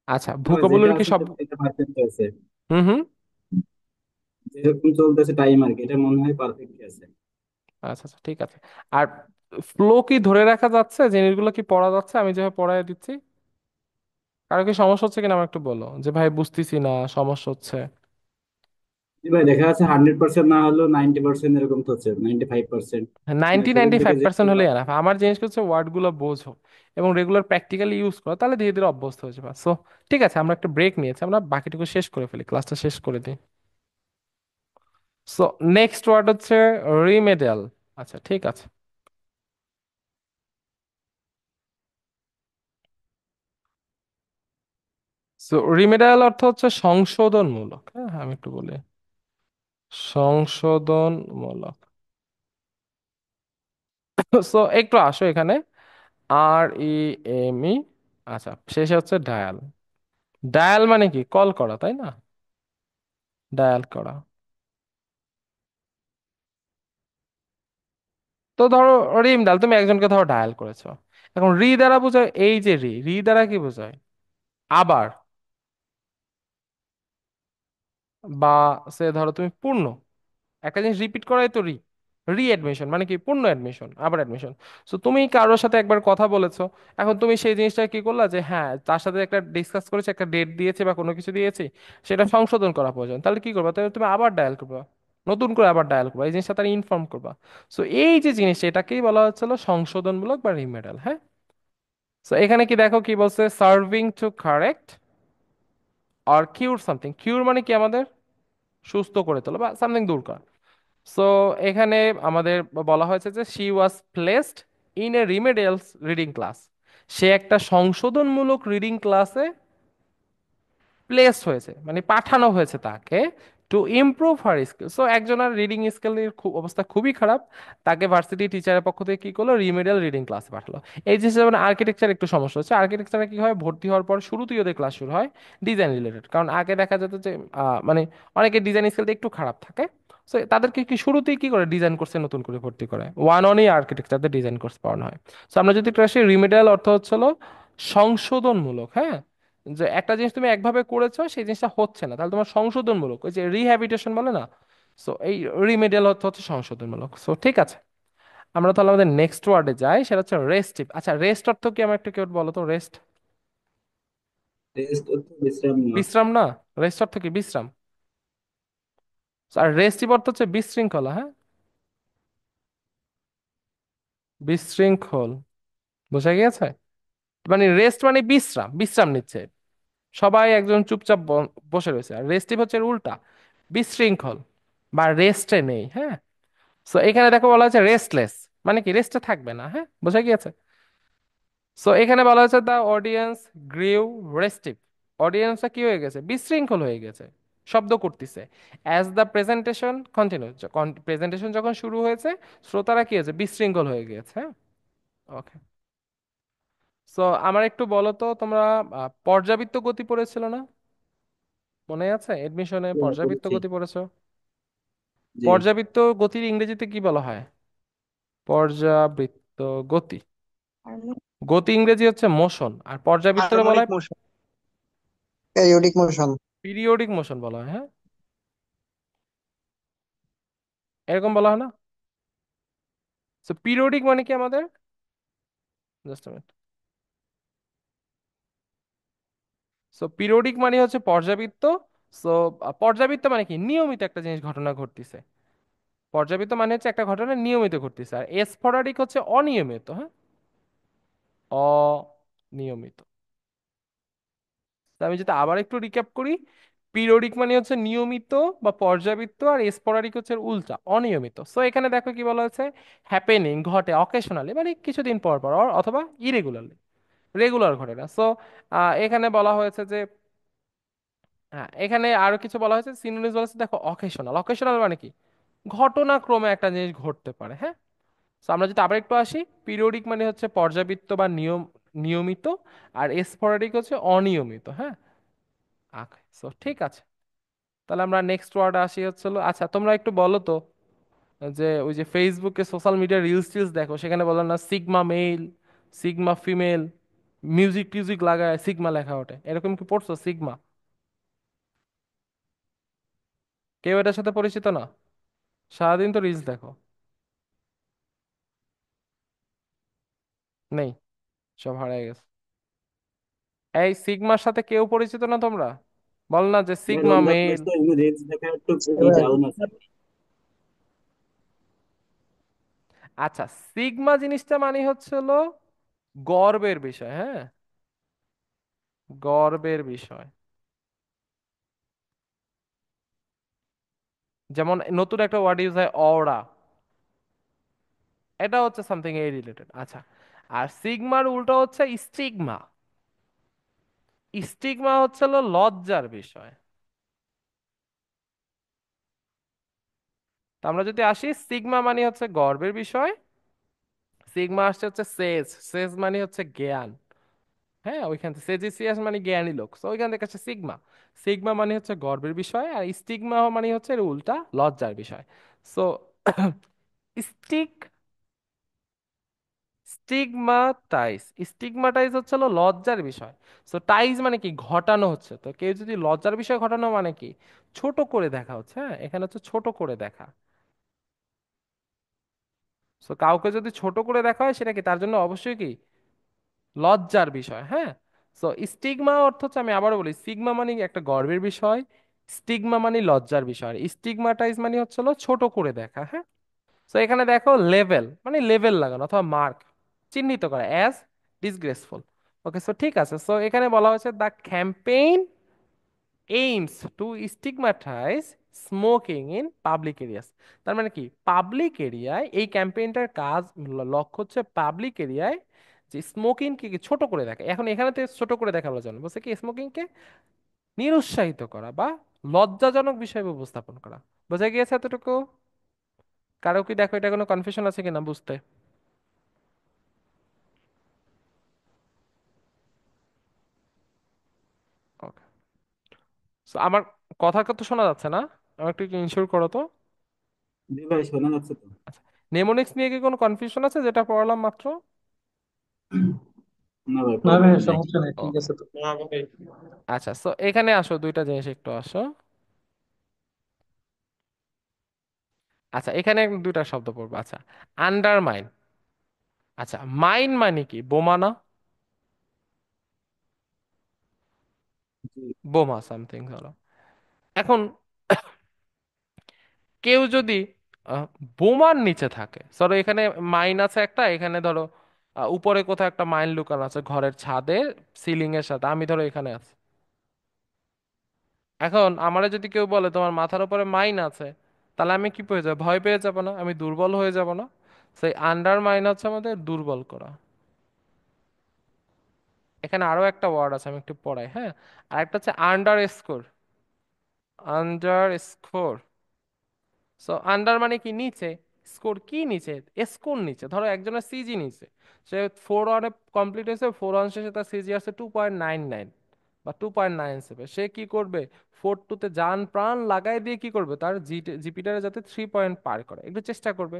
Speaker 1: আচ্ছা,
Speaker 4: না ভাই, যেটা
Speaker 1: ভোকাবুলারি কি
Speaker 4: আছে
Speaker 1: সব?
Speaker 4: এটা পারফেক্ট আছে।
Speaker 1: হুম হুম।
Speaker 4: যেরকম চলতেছে টাইম আর কি, এটা মনে হয় পারফেক্ট আছে।
Speaker 1: আচ্ছা আচ্ছা, ঠিক আছে। আর ফ্লো কি ধরে রাখা যাচ্ছে, জিনিসগুলো কি পড়া যাচ্ছে আমি যেভাবে পড়ায় দিচ্ছি? কারো কি সমস্যা হচ্ছে কিনা আমার একটু বলো, যে ভাই বুঝতেছি না, সমস্যা হচ্ছে।
Speaker 4: জি ভাই, দেখা যাচ্ছে 100% না হলেও 90% এরকম তো হচ্ছে, 95%। মানে
Speaker 1: 90
Speaker 4: সেখান
Speaker 1: নাইনটি
Speaker 4: থেকে
Speaker 1: ফাইভ
Speaker 4: যে
Speaker 1: পার্সেন্ট হলে এনাফ। আমার জিনিস হচ্ছে ওয়ার্ডগুলো বোঝো এবং রেগুলার প্র্যাকটিক্যালি ইউজ করো, তাহলে ধীরে ধীরে অভ্যস্ত হয়ে যাবে। সো ঠিক আছে, আমরা একটা ব্রেক নিয়েছি, আমরা বাকিটুকু শেষ করে ফেলি, ক্লাসটা শেষ করে দিই। সো নেক্সট ওয়ার্ড হচ্ছে রিমেডিয়াল। আচ্ছা, ঠিক আছে। সো রিমেডিয়াল অর্থ হচ্ছে সংশোধনমূলক, হ্যাঁ হ্যাঁ, আমি একটু বলি, সংশোধনমূলক। সো একটু আসো এখানে, REME। আচ্ছা, শেষে হচ্ছে ডায়াল। ডায়াল মানে কি, কল করা, তাই না? ডায়াল করা। তো ধরো রিম ডায়াল, তুমি একজনকে ধরো ডায়াল করেছো, এখন রি দ্বারা বোঝায়, এই যে রি, রি দ্বারা কি বোঝায়, আবার, বা সে ধরো তুমি পূর্ণ, একটা জিনিস রিপিট করাই তো রি, রি অ্যাডমিশন মানে কি, পূর্ণ অ্যাডমিশন, আবার অ্যাডমিশন। সো তুমি কারোর সাথে একবার কথা বলেছো, এখন তুমি সেই জিনিসটা কি করলা, যে হ্যাঁ তার সাথে একটা ডিসকাস করেছে, একটা ডেট দিয়েছে বা কোনো কিছু দিয়েছে, সেটা সংশোধন করা প্রয়োজন, তাহলে কি করবা, তাহলে তুমি আবার ডায়াল করবা, নতুন করে আবার ডায়াল করবা, এই জিনিসটা তার ইনফর্ম করবা। সো এই যে জিনিসটা, এটাকেই বলা হচ্ছিল সংশোধনমূলক বা রিমেডাল, হ্যাঁ। সো এখানে কি দেখো কি বলছে, সার্ভিং টু কারেক্ট আর কিউর সামথিং, কিউর মানে কি আমাদের সুস্থ করে তোলা বা সামথিং দূর করা। সো এখানে আমাদের বলা হয়েছে যে she was placed in a remedial reading class, সে একটা সংশোধনমূলক রিডিং ক্লাসে প্লেস হয়েছে, মানে পাঠানো হয়েছে তাকে, to improve her skill. So একজনের রিডিং স্কিলের খুব অবস্থা খুবই খারাপ, তাকে ভার্সিটি টিচারের পক্ষ থেকে কি করলো, রিমেডিয়াল রিডিং ক্লাসে পাঠালো। এই জিনিসটা যেমন আর্কিটেকচার একটু সমস্যা হচ্ছে, আর্কিটেকচারে কি হয়, ভর্তি হওয়ার পর শুরুতেই ওদের ক্লাস শুরু হয় ডিজাইন রিলেটেড, কারণ আগে দেখা যেত যে মানে অনেকের ডিজাইন স্কিলটা একটু খারাপ থাকে। সো তাদেরকে কি শুরুতেই কি করে, ডিজাইন কোর্সে নতুন করে ভর্তি করে, ওয়ান অনই আর্কিটেকচারদের ডিজাইন কোর্স পড়ানো হয়। সো আমরা যদি একটু আসি, রিমেডিয়াল অর্থ হচ্ছে হলো সংশোধনমূলক, হ্যাঁ। যে একটা জিনিস তুমি একভাবে করেছো, সেই জিনিসটা হচ্ছে না, তাহলে তোমার সংশোধনমূলক, ওই যে রিহ্যাবিটেশন বলে না। সো এই রিমেডিয়াল অর্থ হচ্ছে সংশোধনমূলক। সো ঠিক আছে, আমরা তাহলে আমাদের নেক্সট ওয়ার্ডে যাই, সেটা হচ্ছে রেস্টিভ। আচ্ছা, রেস্ট অর্থ কি, আমার একটু কেউ বলো তো, রেস্ট?
Speaker 4: রেস্ট অর্থ বিশ্রাম নেওয়া।
Speaker 1: বিশ্রাম না? রেস্ট অর্থ কি, বিশ্রাম। আর রেস্টিভ অর্থ হচ্ছে বিশৃঙ্খলা, হ্যাঁ, বিশৃঙ্খল, বোঝা গিয়েছে? মানে রেস্ট মানে বিশ্রাম, বিশ্রাম নিচ্ছে, সবাই একজন চুপচাপ বসে রয়েছে। আর রেস্টিভ হচ্ছে এর উল্টা, বিশৃঙ্খল বা রেস্টে নেই, হ্যাঁ। সো এখানে দেখো বলা হচ্ছে রেস্টলেস, মানে কি রেস্টে থাকবে না, হ্যাঁ, বোঝা গিয়েছে? সো এখানে বলা হচ্ছে দ্য অডিয়েন্স গ্রিউ রেস্টিভ, অডিয়েন্সটা কি হয়ে গেছে, বিশৃঙ্খল হয়ে গেছে, শব্দ করতেছে। As the presentation continue, presentation যখন শুরু হয়েছে, শ্রোতারা কি হয়েছে, বিশৃঙ্খল হয়ে গিয়েছে, হ্যাঁ। ওকে। সো আমার একটু বলো তো, তোমরা পর্যাবৃত্ত গতি পড়েছিল না, মনে আছে এডমিশনে পর্যাবৃত্ত
Speaker 4: করেছি।
Speaker 1: গতি পড়েছো?
Speaker 4: জি।
Speaker 1: পর্যাবৃত্ত গতির ইংরেজিতে কি বলা হয়? পর্যাবৃত্ত গতি। গতি ইংরেজি হচ্ছে মোশন, আর পর্যাবৃত্তরে বলা
Speaker 5: হারমোনিক
Speaker 1: হয়
Speaker 5: motion, periodic motion.
Speaker 1: Periodic motion বলা হয়, হ্যাঁ এরকম বলা হয় না? তো পিরিয়ডিক মানে কি আমাদের, জাস্ট মিনিট, সো পিরিয়ডিক মানে হচ্ছে পর্যাবৃত্ত। সো পর্যাবৃত্ত মানে কি, নিয়মিত একটা জিনিস ঘটনা ঘটতেছে। পর্যাবৃত্ত মানে হচ্ছে একটা ঘটনা নিয়মিত ঘটতেছে, আর স্পোরাডিক হচ্ছে অনিয়মিত, হ্যাঁ অনিয়মিত। তো আমি যদি আবার একটু রিক্যাপ করি, পিরিয়ডিক মানে হচ্ছে নিয়মিত বা পর্যাবৃত্ত, আর স্পোরাডিক হচ্ছে এর উল্টা, অনিয়মিত। সো এখানে দেখো কি বলা হয়েছে, হ্যাপেনিং ঘটে অকেশনালি মানে কিছুদিন পর পর, অথবা ইরেগুলারলি, রেগুলার ঘটে না। সো এখানে বলা হয়েছে যে, হ্যাঁ এখানে আরো কিছু বলা হয়েছে, সিনোনিমস বলা হয়েছে দেখো, অকেশনাল। অকেশনাল মানে কি, ঘটনাক্রমে একটা জিনিস ঘটতে পারে, হ্যাঁ। তো আমরা যদি আবার একটু আসি, পিরিয়ডিক মানে হচ্ছে পর্যাবৃত্ত বা নিয়মিত, আর স্পোরাডিক হচ্ছে অনিয়মিত, হ্যাঁ। সো ঠিক আছে, তাহলে আমরা নেক্সট ওয়ার্ডে আসি হচ্ছিল। আচ্ছা তোমরা একটু বলো তো, যে ওই যে ফেসবুকে সোশ্যাল মিডিয়া রিলস টিলস দেখো, সেখানে বলো না sigma male, sigma female, music টিউজিক লাগায় সিগমা লেখা ওঠে, এরকম কি পড়ছো সিগমা? কেউ এটার সাথে পরিচিত না? সারাদিন তো রিলস দেখো। নেই, সব হারিয়ে গেছে। এই সিগমার সাথে কেউ পরিচিত না তোমরা? বল না যে
Speaker 4: ভাই
Speaker 1: সিগমা
Speaker 4: রোল
Speaker 1: মেল।
Speaker 4: তো এমনি রিলস দেখা একটু
Speaker 5: ভাই
Speaker 4: ডাউন আছে।
Speaker 1: আচ্ছা, সিগমা জিনিসটা মানে হচ্ছে হলো গর্বের বিষয়, হ্যাঁ গর্বের বিষয়। যেমন নতুন একটা ওয়ার্ড ইউজ হয় অরা, এটা হচ্ছে সামথিং এই রিলেটেড। আচ্ছা, আর সিগমার উল্টো হচ্ছে স্টিগমা। স্টিগমা হচ্ছে হলো লজ্জার বিষয়। তো আমরা যদি আসি, সিগমা মানে হচ্ছে গর্বের বিষয়, সিগমা আসছে হচ্ছে সেজ, সেজ মানে হচ্ছে জ্ঞান, হ্যাঁ ওইখান থেকে সেজিসিয়াস মানে জ্ঞানী লোক, তো ওইখান থেকে হচ্ছে সিগমা। সিগমা মানে হচ্ছে গর্বের বিষয়, আর স্টিগমা মানে হচ্ছে এর উল্টা, লজ্জার বিষয়। সো স্টিক স্টিগমাটাইজ, স্টিগমাটাইজ হচ্ছে হলো লজ্জার বিষয়। সো টাইজ মানে কি, ঘটানো হচ্ছে। তো কেউ যদি লজ্জার বিষয় ঘটানো মানে কি, ছোট করে দেখা হচ্ছে, হ্যাঁ এখানে হচ্ছে ছোট করে দেখা। সো কাউকে যদি ছোট করে দেখা হয়, সেটা কি তার জন্য অবশ্যই কি লজ্জার বিষয়, হ্যাঁ। সো স্টিগমা অর্থ হচ্ছে, আমি আবারও বলি, সিগমা মানে একটা গর্বের বিষয়, স্টিগমা মানে লজ্জার বিষয়, আর স্টিগমাটাইজ মানে হচ্ছে হলো ছোট করে দেখা, হ্যাঁ। সো এখানে দেখো লেভেল মানে লেভেল লাগানো অথবা মার্ক, চিহ্নিত করা অ্যাজ ডিসগ্রেসফুল। ওকে, সো ঠিক আছে, সো এখানে বলা হয়েছে the campaign aims to stigmatise smoking in public areas. তার মানে কি, পাবলিক এরিয়ায় এই ক্যাম্পেইনটার কাজ, লক্ষ্য হচ্ছে পাবলিক এরিয়ায় যে স্মোকিংকে কি ছোট করে দেখা। এখন এখানে তো ছোট করে দেখা বলা জানো, বলছে কি স্মোকিংকে নিরুৎসাহিত করা বা লজ্জাজনক বিষয় উপস্থাপন করা। বোঝা গিয়েছে এতটুকু? কারো কি দেখো এটা কোনো কনফিউশন আছে কিনা বুঝতে? ওকে, সো আমার কথা তো শোনা যাচ্ছে না? আমার একটু ইনশিওর করো তো।
Speaker 4: জি ভাই শোনা যাচ্ছে তো।
Speaker 1: আচ্ছা, নেমোনিক্স নিয়ে কি কোনো কনফিউশন আছে, যেটা পড়ালাম মাত্র?
Speaker 4: না ভাই
Speaker 5: না ভাই
Speaker 4: প্রবলেম নাই।
Speaker 5: সমস্যা নেই, ঠিক
Speaker 1: ওকে,
Speaker 5: আছে তো।
Speaker 3: না ভাই।
Speaker 1: আচ্ছা, সো এখানে আসো, দুইটা জিনিস একটু আসো। আচ্ছা, এখানে দুইটা শব্দ পড়বো। আচ্ছা, আন্ডারমাইন। আচ্ছা, মাইন মানে কি, বোমা না?
Speaker 4: জি
Speaker 1: বোমা সামথিং ধরো। এখন কেউ যদি আহ, বোমার নিচে থাকে, ধরো এখানে মাইন আছে একটা, এখানে ধরো উপরে কোথাও একটা মাইন লুকানো আছে ঘরের ছাদে, সিলিং এর সাথে, আমি ধরো এখানে আছি। এখন আমারে যদি কেউ বলে তোমার মাথার উপরে মাইন আছে, তাহলে আমি কি পেয়ে যাবো, ভয় পেয়ে যাবো না, আমি দুর্বল হয়ে যাব না? সেই আন্ডার মাইন হচ্ছে আমাদের দুর্বল করা। এখানে আরো একটা ওয়ার্ড আছে, আমি একটু পড়াই, হ্যাঁ। আর একটা হচ্ছে under score. Under score, so under মানে কি নিচে, স্কোর কি নিচে, স্কোর নিচে। ধরো একজনের সিজি নিচে, সে 4 ওয়ানে কমপ্লিট হয়েছে, 4 ওয়ান শেষে তার সিজি আছে 2.99, বা 2.97, সে কি করবে? 4-2 তে যান প্রাণ লাগাই দিয়ে কি করবে, তার জিপিটারে যাতে 3 পয়েন্ট পার করে একটু চেষ্টা করবে।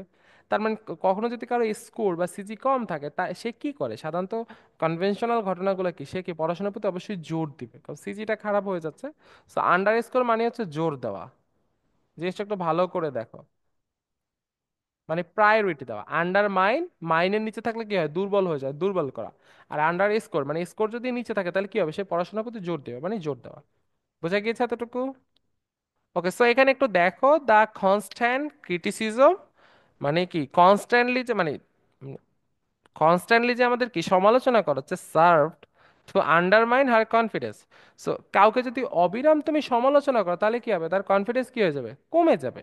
Speaker 1: তার মানে কখনো যদি কারো স্কোর বা সিজি কম থাকে, তা সে কি করে সাধারণত? কনভেনশনাল ঘটনাগুলো কি, সে কি পড়াশোনার প্রতি অবশ্যই জোর দিবে, কারণ সিজিটা খারাপ হয়ে যাচ্ছে। সো আন্ডার স্কোর মানে হচ্ছে জোর দেওয়া। জিনিসটা একটু ভালো করে দেখো, মানে প্রায়োরিটি দেওয়া। আন্ডার মাইন, মাইনের নিচে থাকলে কি হয়? দুর্বল হয়ে যায়, দুর্বল করা। আর আন্ডার স্কোর মানে স্কোর যদি নিচে থাকে তাহলে কি হবে? সে পড়াশোনার প্রতি জোর দেবে, মানে জোর দেওয়া। বোঝা গিয়েছে এতটুকু? ওকে, সো এখানে একটু দেখো, দা কনস্ট্যান্ট ক্রিটিসিজম মানে কি? কনস্ট্যান্টলি যে মানে কনস্ট্যান্টলি যে আমাদের কি সমালোচনা করা হচ্ছে, সার্ভড টু আন্ডারমাইন হার কনফিডেন্স। সো কাউকে যদি অবিরাম তুমি সমালোচনা করো তাহলে কি হবে? তার কনফিডেন্স কি হয়ে যাবে? কমে যাবে,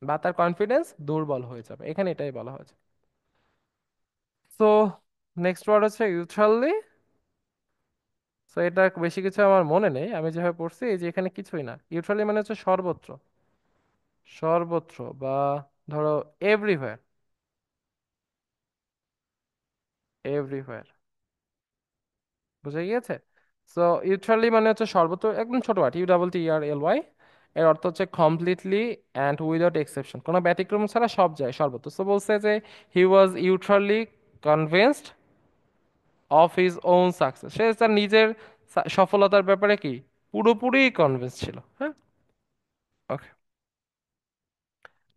Speaker 1: বা তার কনফিডেন্স দুর্বল হয়ে যাবে, এখানে এটাই বলা হয়েছে। সো নেক্সট ওয়ার্ড হচ্ছে ইউথ্রালি। সো এটা বেশি কিছু আমার মনে নেই, আমি যেভাবে পড়ছি এই যে এখানে কিছুই না। ইউথ্রালি মানে হচ্ছে সর্বত্র, সর্বত্র বা ধরো এভরিওয়্যার, এভরিওয়্যার। বুঝে গিয়েছে? সো ইউথ্রালি মানে হচ্ছে সর্বত্র, একদম ছোট ওয়ার্ড, UTTRLY। এর অর্থ হচ্ছে কমপ্লিটলি অ্যান্ড উইদাউট এক্সেপশন, কোনো ব্যতিক্রম ছাড়া সব যায়, সর্বত্র। সো বলছে যে he was utterly convinced of his own success, সে তার নিজের সফলতার ব্যাপারে কি পুরোপুরি কনভিন্স ছিল। হ্যাঁ, ওকে।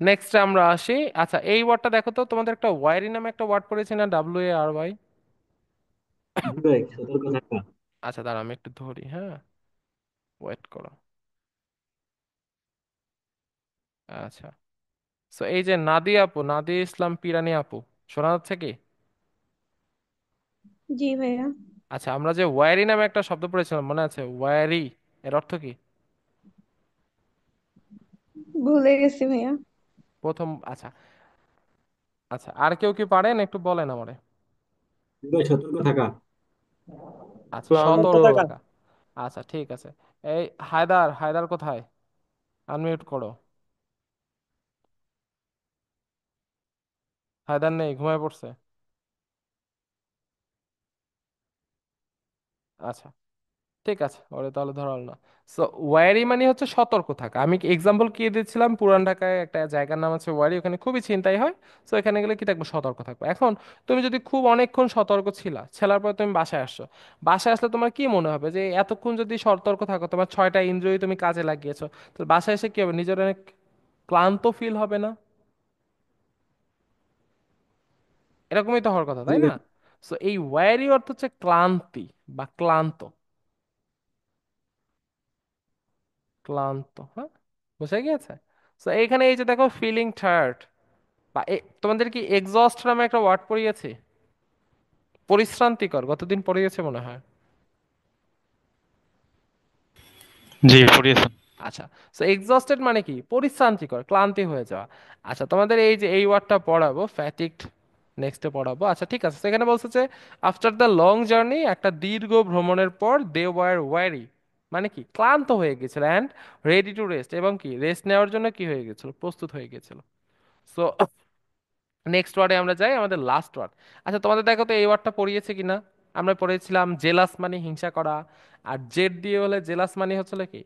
Speaker 1: নেক্সট আমরা আসি। আচ্ছা, এই ওয়ার্ডটা দেখো তো, তোমাদের একটা ওয়ারি নামে একটা ওয়ার্ড পড়েছি না, WARY?
Speaker 4: জি ভাই, সতর্ক থাকা।
Speaker 1: আচ্ছা দাঁড়া, আমি একটু ধরি, হ্যাঁ, ওয়েট করো। আচ্ছা, সো এই যে নাদি আপু, নাদি ইসলাম পিরানি আপু, শোনা যাচ্ছে কি?
Speaker 6: জি ভাইয়া।
Speaker 1: আচ্ছা, আমরা যে ওয়ারি নামে একটা শব্দ পড়েছিলাম, মনে আছে? ওয়ারি এর অর্থ কি?
Speaker 6: ভুলে গেছি ভাইয়া।
Speaker 1: প্রথম, আচ্ছা। আচ্ছা, আর কেউ কি পারেন? একটু বলেন আমারে।
Speaker 4: জি ভাই, সতর্ক থাকা।
Speaker 1: আচ্ছা,
Speaker 3: ক্লান্ত
Speaker 1: সতর্ক
Speaker 3: থাকা।
Speaker 1: থাকা। আচ্ছা ঠিক আছে। এই হায়দার, হায়দার কোথায়? আনমিউট করো। হায়দার নেই, ঘুমায় পড়ছে। আচ্ছা ঠিক আছে, ওরে তাহলে ধরা হলো না। সো ওয়ারি মানে হচ্ছে সতর্ক থাকা। আমি এক্সাম্পল কি দিয়েছিলাম, পুরান ঢাকায় একটা জায়গার নাম আছে ওয়ারি, ওখানে খুবই ছিনতাই হয়। সো এখানে গেলে কি থাকবো? সতর্ক থাকবো। এখন তুমি যদি খুব অনেকক্ষণ সতর্ক ছেলার পর তুমি বাসায় আসছো, বাসায় আসলে তোমার কি মনে হবে যে এতক্ষণ যদি সতর্ক থাকো, তোমার 6টা ইন্দ্রিয় তুমি কাজে লাগিয়েছো, তো বাসায় এসে কি হবে? নিজের অনেক ক্লান্ত ফিল হবে না? এরকমই তো হওয়ার কথা,
Speaker 4: জি
Speaker 1: তাই না?
Speaker 4: ভাই।
Speaker 1: সো এই ওয়ারি অর্থ হচ্ছে ক্লান্তি বা ক্লান্ত, ক্লান্ত। হ্যাঁ, বুঝা গিয়েছে? তো এইখানে এই যে দেখো ফিলিং টায়ার্ড, বা তোমাদের কি এক্সস্ট নামে একটা ওয়ার্ড পড়িয়েছে? পরিশ্রান্তিকর, গতদিন পড়িয়েছে মনে হয়।
Speaker 7: জি পড়িয়েছেন।
Speaker 1: আচ্ছা, সো এক্সস্টেড মানে কি? পরিশ্রান্তিকর, ক্লান্তি হয়ে যাওয়া। আচ্ছা, তোমাদের এই যে এই ওয়ার্ডটা পড়াবো, ফ্যাটিকড, নেক্সটে পড়াবো। আচ্ছা ঠিক আছে, সেখানে বলছে যে আফটার দ্য লং জার্নি, একটা দীর্ঘ ভ্রমণের পর, দে ওয়ার ওয়ারি মানে কি? ক্লান্ত হয়ে গেছিল, অ্যান্ড রেডি টু রেস্ট, এবং কি রেস্ট নেওয়ার জন্য কি হয়ে গেছিল? প্রস্তুত হয়ে গেছিল। সো নেক্সট ওয়ার্ডে আমরা যাই, আমাদের লাস্ট ওয়ার্ড। আচ্ছা তোমাদের দেখো তো এই ওয়ার্ডটা পড়িয়েছে কিনা। আমরা পড়েছিলাম জেলাস মানে হিংসা করা, আর জেড দিয়ে হলে জেলাস মানে হচ্ছিল কি?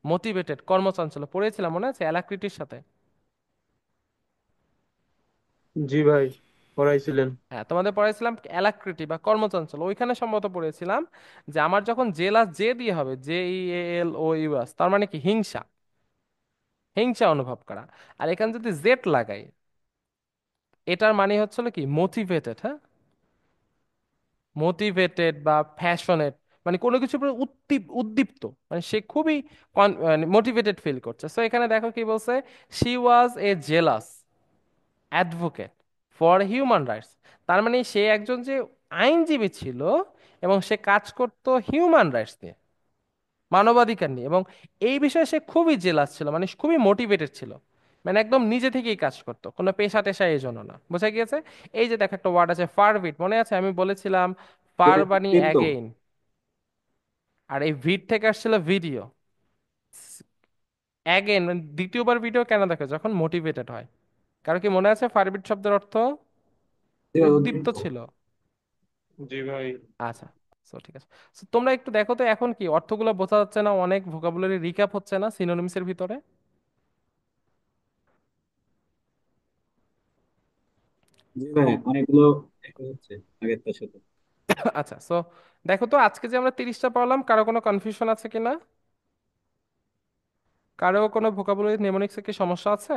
Speaker 1: মোটিভেটেড, কর্মচঞ্চল। পড়েছিলাম, মনে আছে অ্যালাক্রিটির সাথে?
Speaker 3: জি ভাই, পড়াইছিলেন।
Speaker 1: হ্যাঁ, তোমাদের পড়েছিলাম অ্যালাক্রিটি বা কর্মচঞ্চল। ওইখানে সম্ভবত পড়েছিলাম যে আমার যখন জেলাস জে দিয়ে হবে, JELOUS, তার মানে কি? হিংসা, হিংসা অনুভব করা। আর এখানে যদি জেড লাগাই, এটার মানে হচ্ছিল কি? মোটিভেটেড। হ্যাঁ, মোটিভেটেড বা প্যাশনেট, মানে কোনো কিছুর উপর উদ্দীপ্ত, মানে সে খুবই মোটিভেটেড ফিল করছে। সো এখানে দেখো কি বলছে, she was A jealous advocate for human rights. তার মানে সে একজন যে আইনজীবী ছিল, এবং সে কাজ করতো হিউম্যান রাইটস নিয়ে, মানবাধিকার নিয়ে, এবং এই বিষয়ে সে খুবই জেলাস ছিল, মানে খুবই মোটিভেটেড ছিল, মানে একদম নিজে থেকেই কাজ করতো, কোনো পেশা টেশা এই জন্য না। বোঝা গিয়েছে? এই যে দেখো একটা ওয়ার্ড আছে ফারবিট, মনে আছে আমি বলেছিলাম ফার বানি
Speaker 4: কিন্তু
Speaker 1: অ্যাগেইন, আর এই ভিড থেকে আসছিল ভিডিও। অ্যাগেন দ্বিতীয়বার ভিডিও কেন দেখো? যখন মোটিভেটেড হয়। কারো কি মনে আছে ফারবিট শব্দের অর্থ?
Speaker 4: যে
Speaker 1: উদ্দীপ্ত
Speaker 4: উদ্দীপ্ত।
Speaker 1: ছিল।
Speaker 3: জি ভাই।
Speaker 1: আচ্ছা, সো ঠিক আছে। So, তোমরা একটু দেখো তো এখন কি অর্থগুলো বোঝা যাচ্ছে না, অনেক ভোকাবুলারি রিক্যাপ হচ্ছে না সিনোনিমসের ভিতরে?
Speaker 4: জি ভাই, অনেকগুলো একই হচ্ছে আগের তার সাথে।
Speaker 1: আচ্ছা, সো দেখো তো আজকে যে আমরা 30টা পড়লাম, কারো কোনো কনফিউশন আছে কিনা? কারো কোনো ভোকাবুলারি নেমোনিক্সে কি সমস্যা আছে?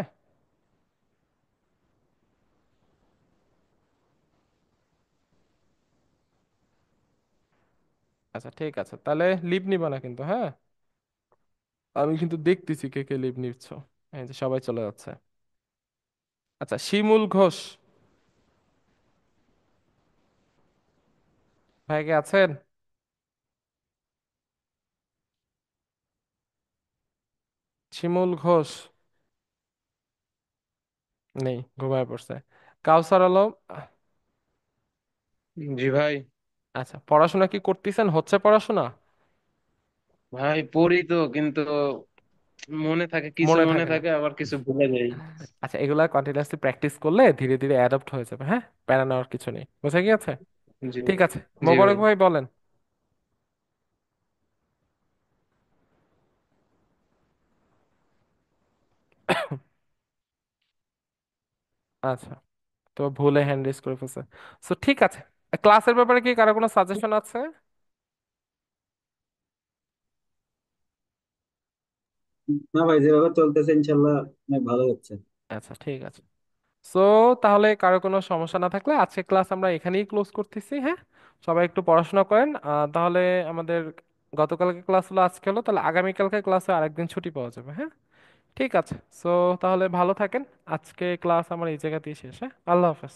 Speaker 1: আচ্ছা ঠিক আছে, তাহলে লিভ নিবা না কিন্তু, হ্যাঁ? আমি কিন্তু দেখতেছি কে কে লিভ নিচ্ছ। এই যে সবাই চলে যাচ্ছে। আচ্ছা, শিমুল ঘোষ ভাই কে আছেন? শিমুল ঘোষ নেই, ঘুমায় পড়ছে। কাউসার আলম
Speaker 3: জি ভাই।
Speaker 1: আচ্ছা, পড়াশোনা কি করতেছেন, হচ্ছে পড়াশোনা?
Speaker 3: ভাই পড়ি তো, কিন্তু মনে থাকে, কিছু
Speaker 1: মনে
Speaker 3: মনে
Speaker 1: থাকে না?
Speaker 3: থাকে আবার কিছু ভুলে যাই।
Speaker 1: আচ্ছা, এগুলা কন্টিনিউয়াসলি প্র্যাকটিস করলে ধীরে ধীরে অ্যাডাপ্ট হয়ে যাবে, হ্যাঁ? প্যারা নেওয়ার কিছু নেই, বুঝা গিয়েছে?
Speaker 3: জি।
Speaker 1: ঠিক আছে,
Speaker 3: জি
Speaker 1: মোবারক
Speaker 3: ভাই।
Speaker 1: ভাই বলেন। আচ্ছা, তো ভুলে হ্যান্ড রেজ করে ফেলছে। সো ঠিক আছে, ক্লাসের ব্যাপারে কি কারো কোনো সাজেশন আছে?
Speaker 4: না ভাই, যেভাবে চলতেছে ইনশাল্লাহ অনেক ভালো হচ্ছে।
Speaker 1: আচ্ছা ঠিক আছে। সো তাহলে কারো কোনো সমস্যা না থাকলে আজকে ক্লাস আমরা এখানেই ক্লোজ করতেছি, হ্যাঁ? সবাই একটু পড়াশোনা করেন। তাহলে আমাদের গতকালকে ক্লাস হলো, আজকে হলো, তাহলে আগামীকালকে ক্লাসে আরেকদিন ছুটি পাওয়া যাবে, হ্যাঁ? ঠিক আছে। সো তাহলে ভালো থাকেন। আজকে ক্লাস আমার এই জায়গাতেই শেষ, হ্যাঁ? আল্লাহ হাফেজ।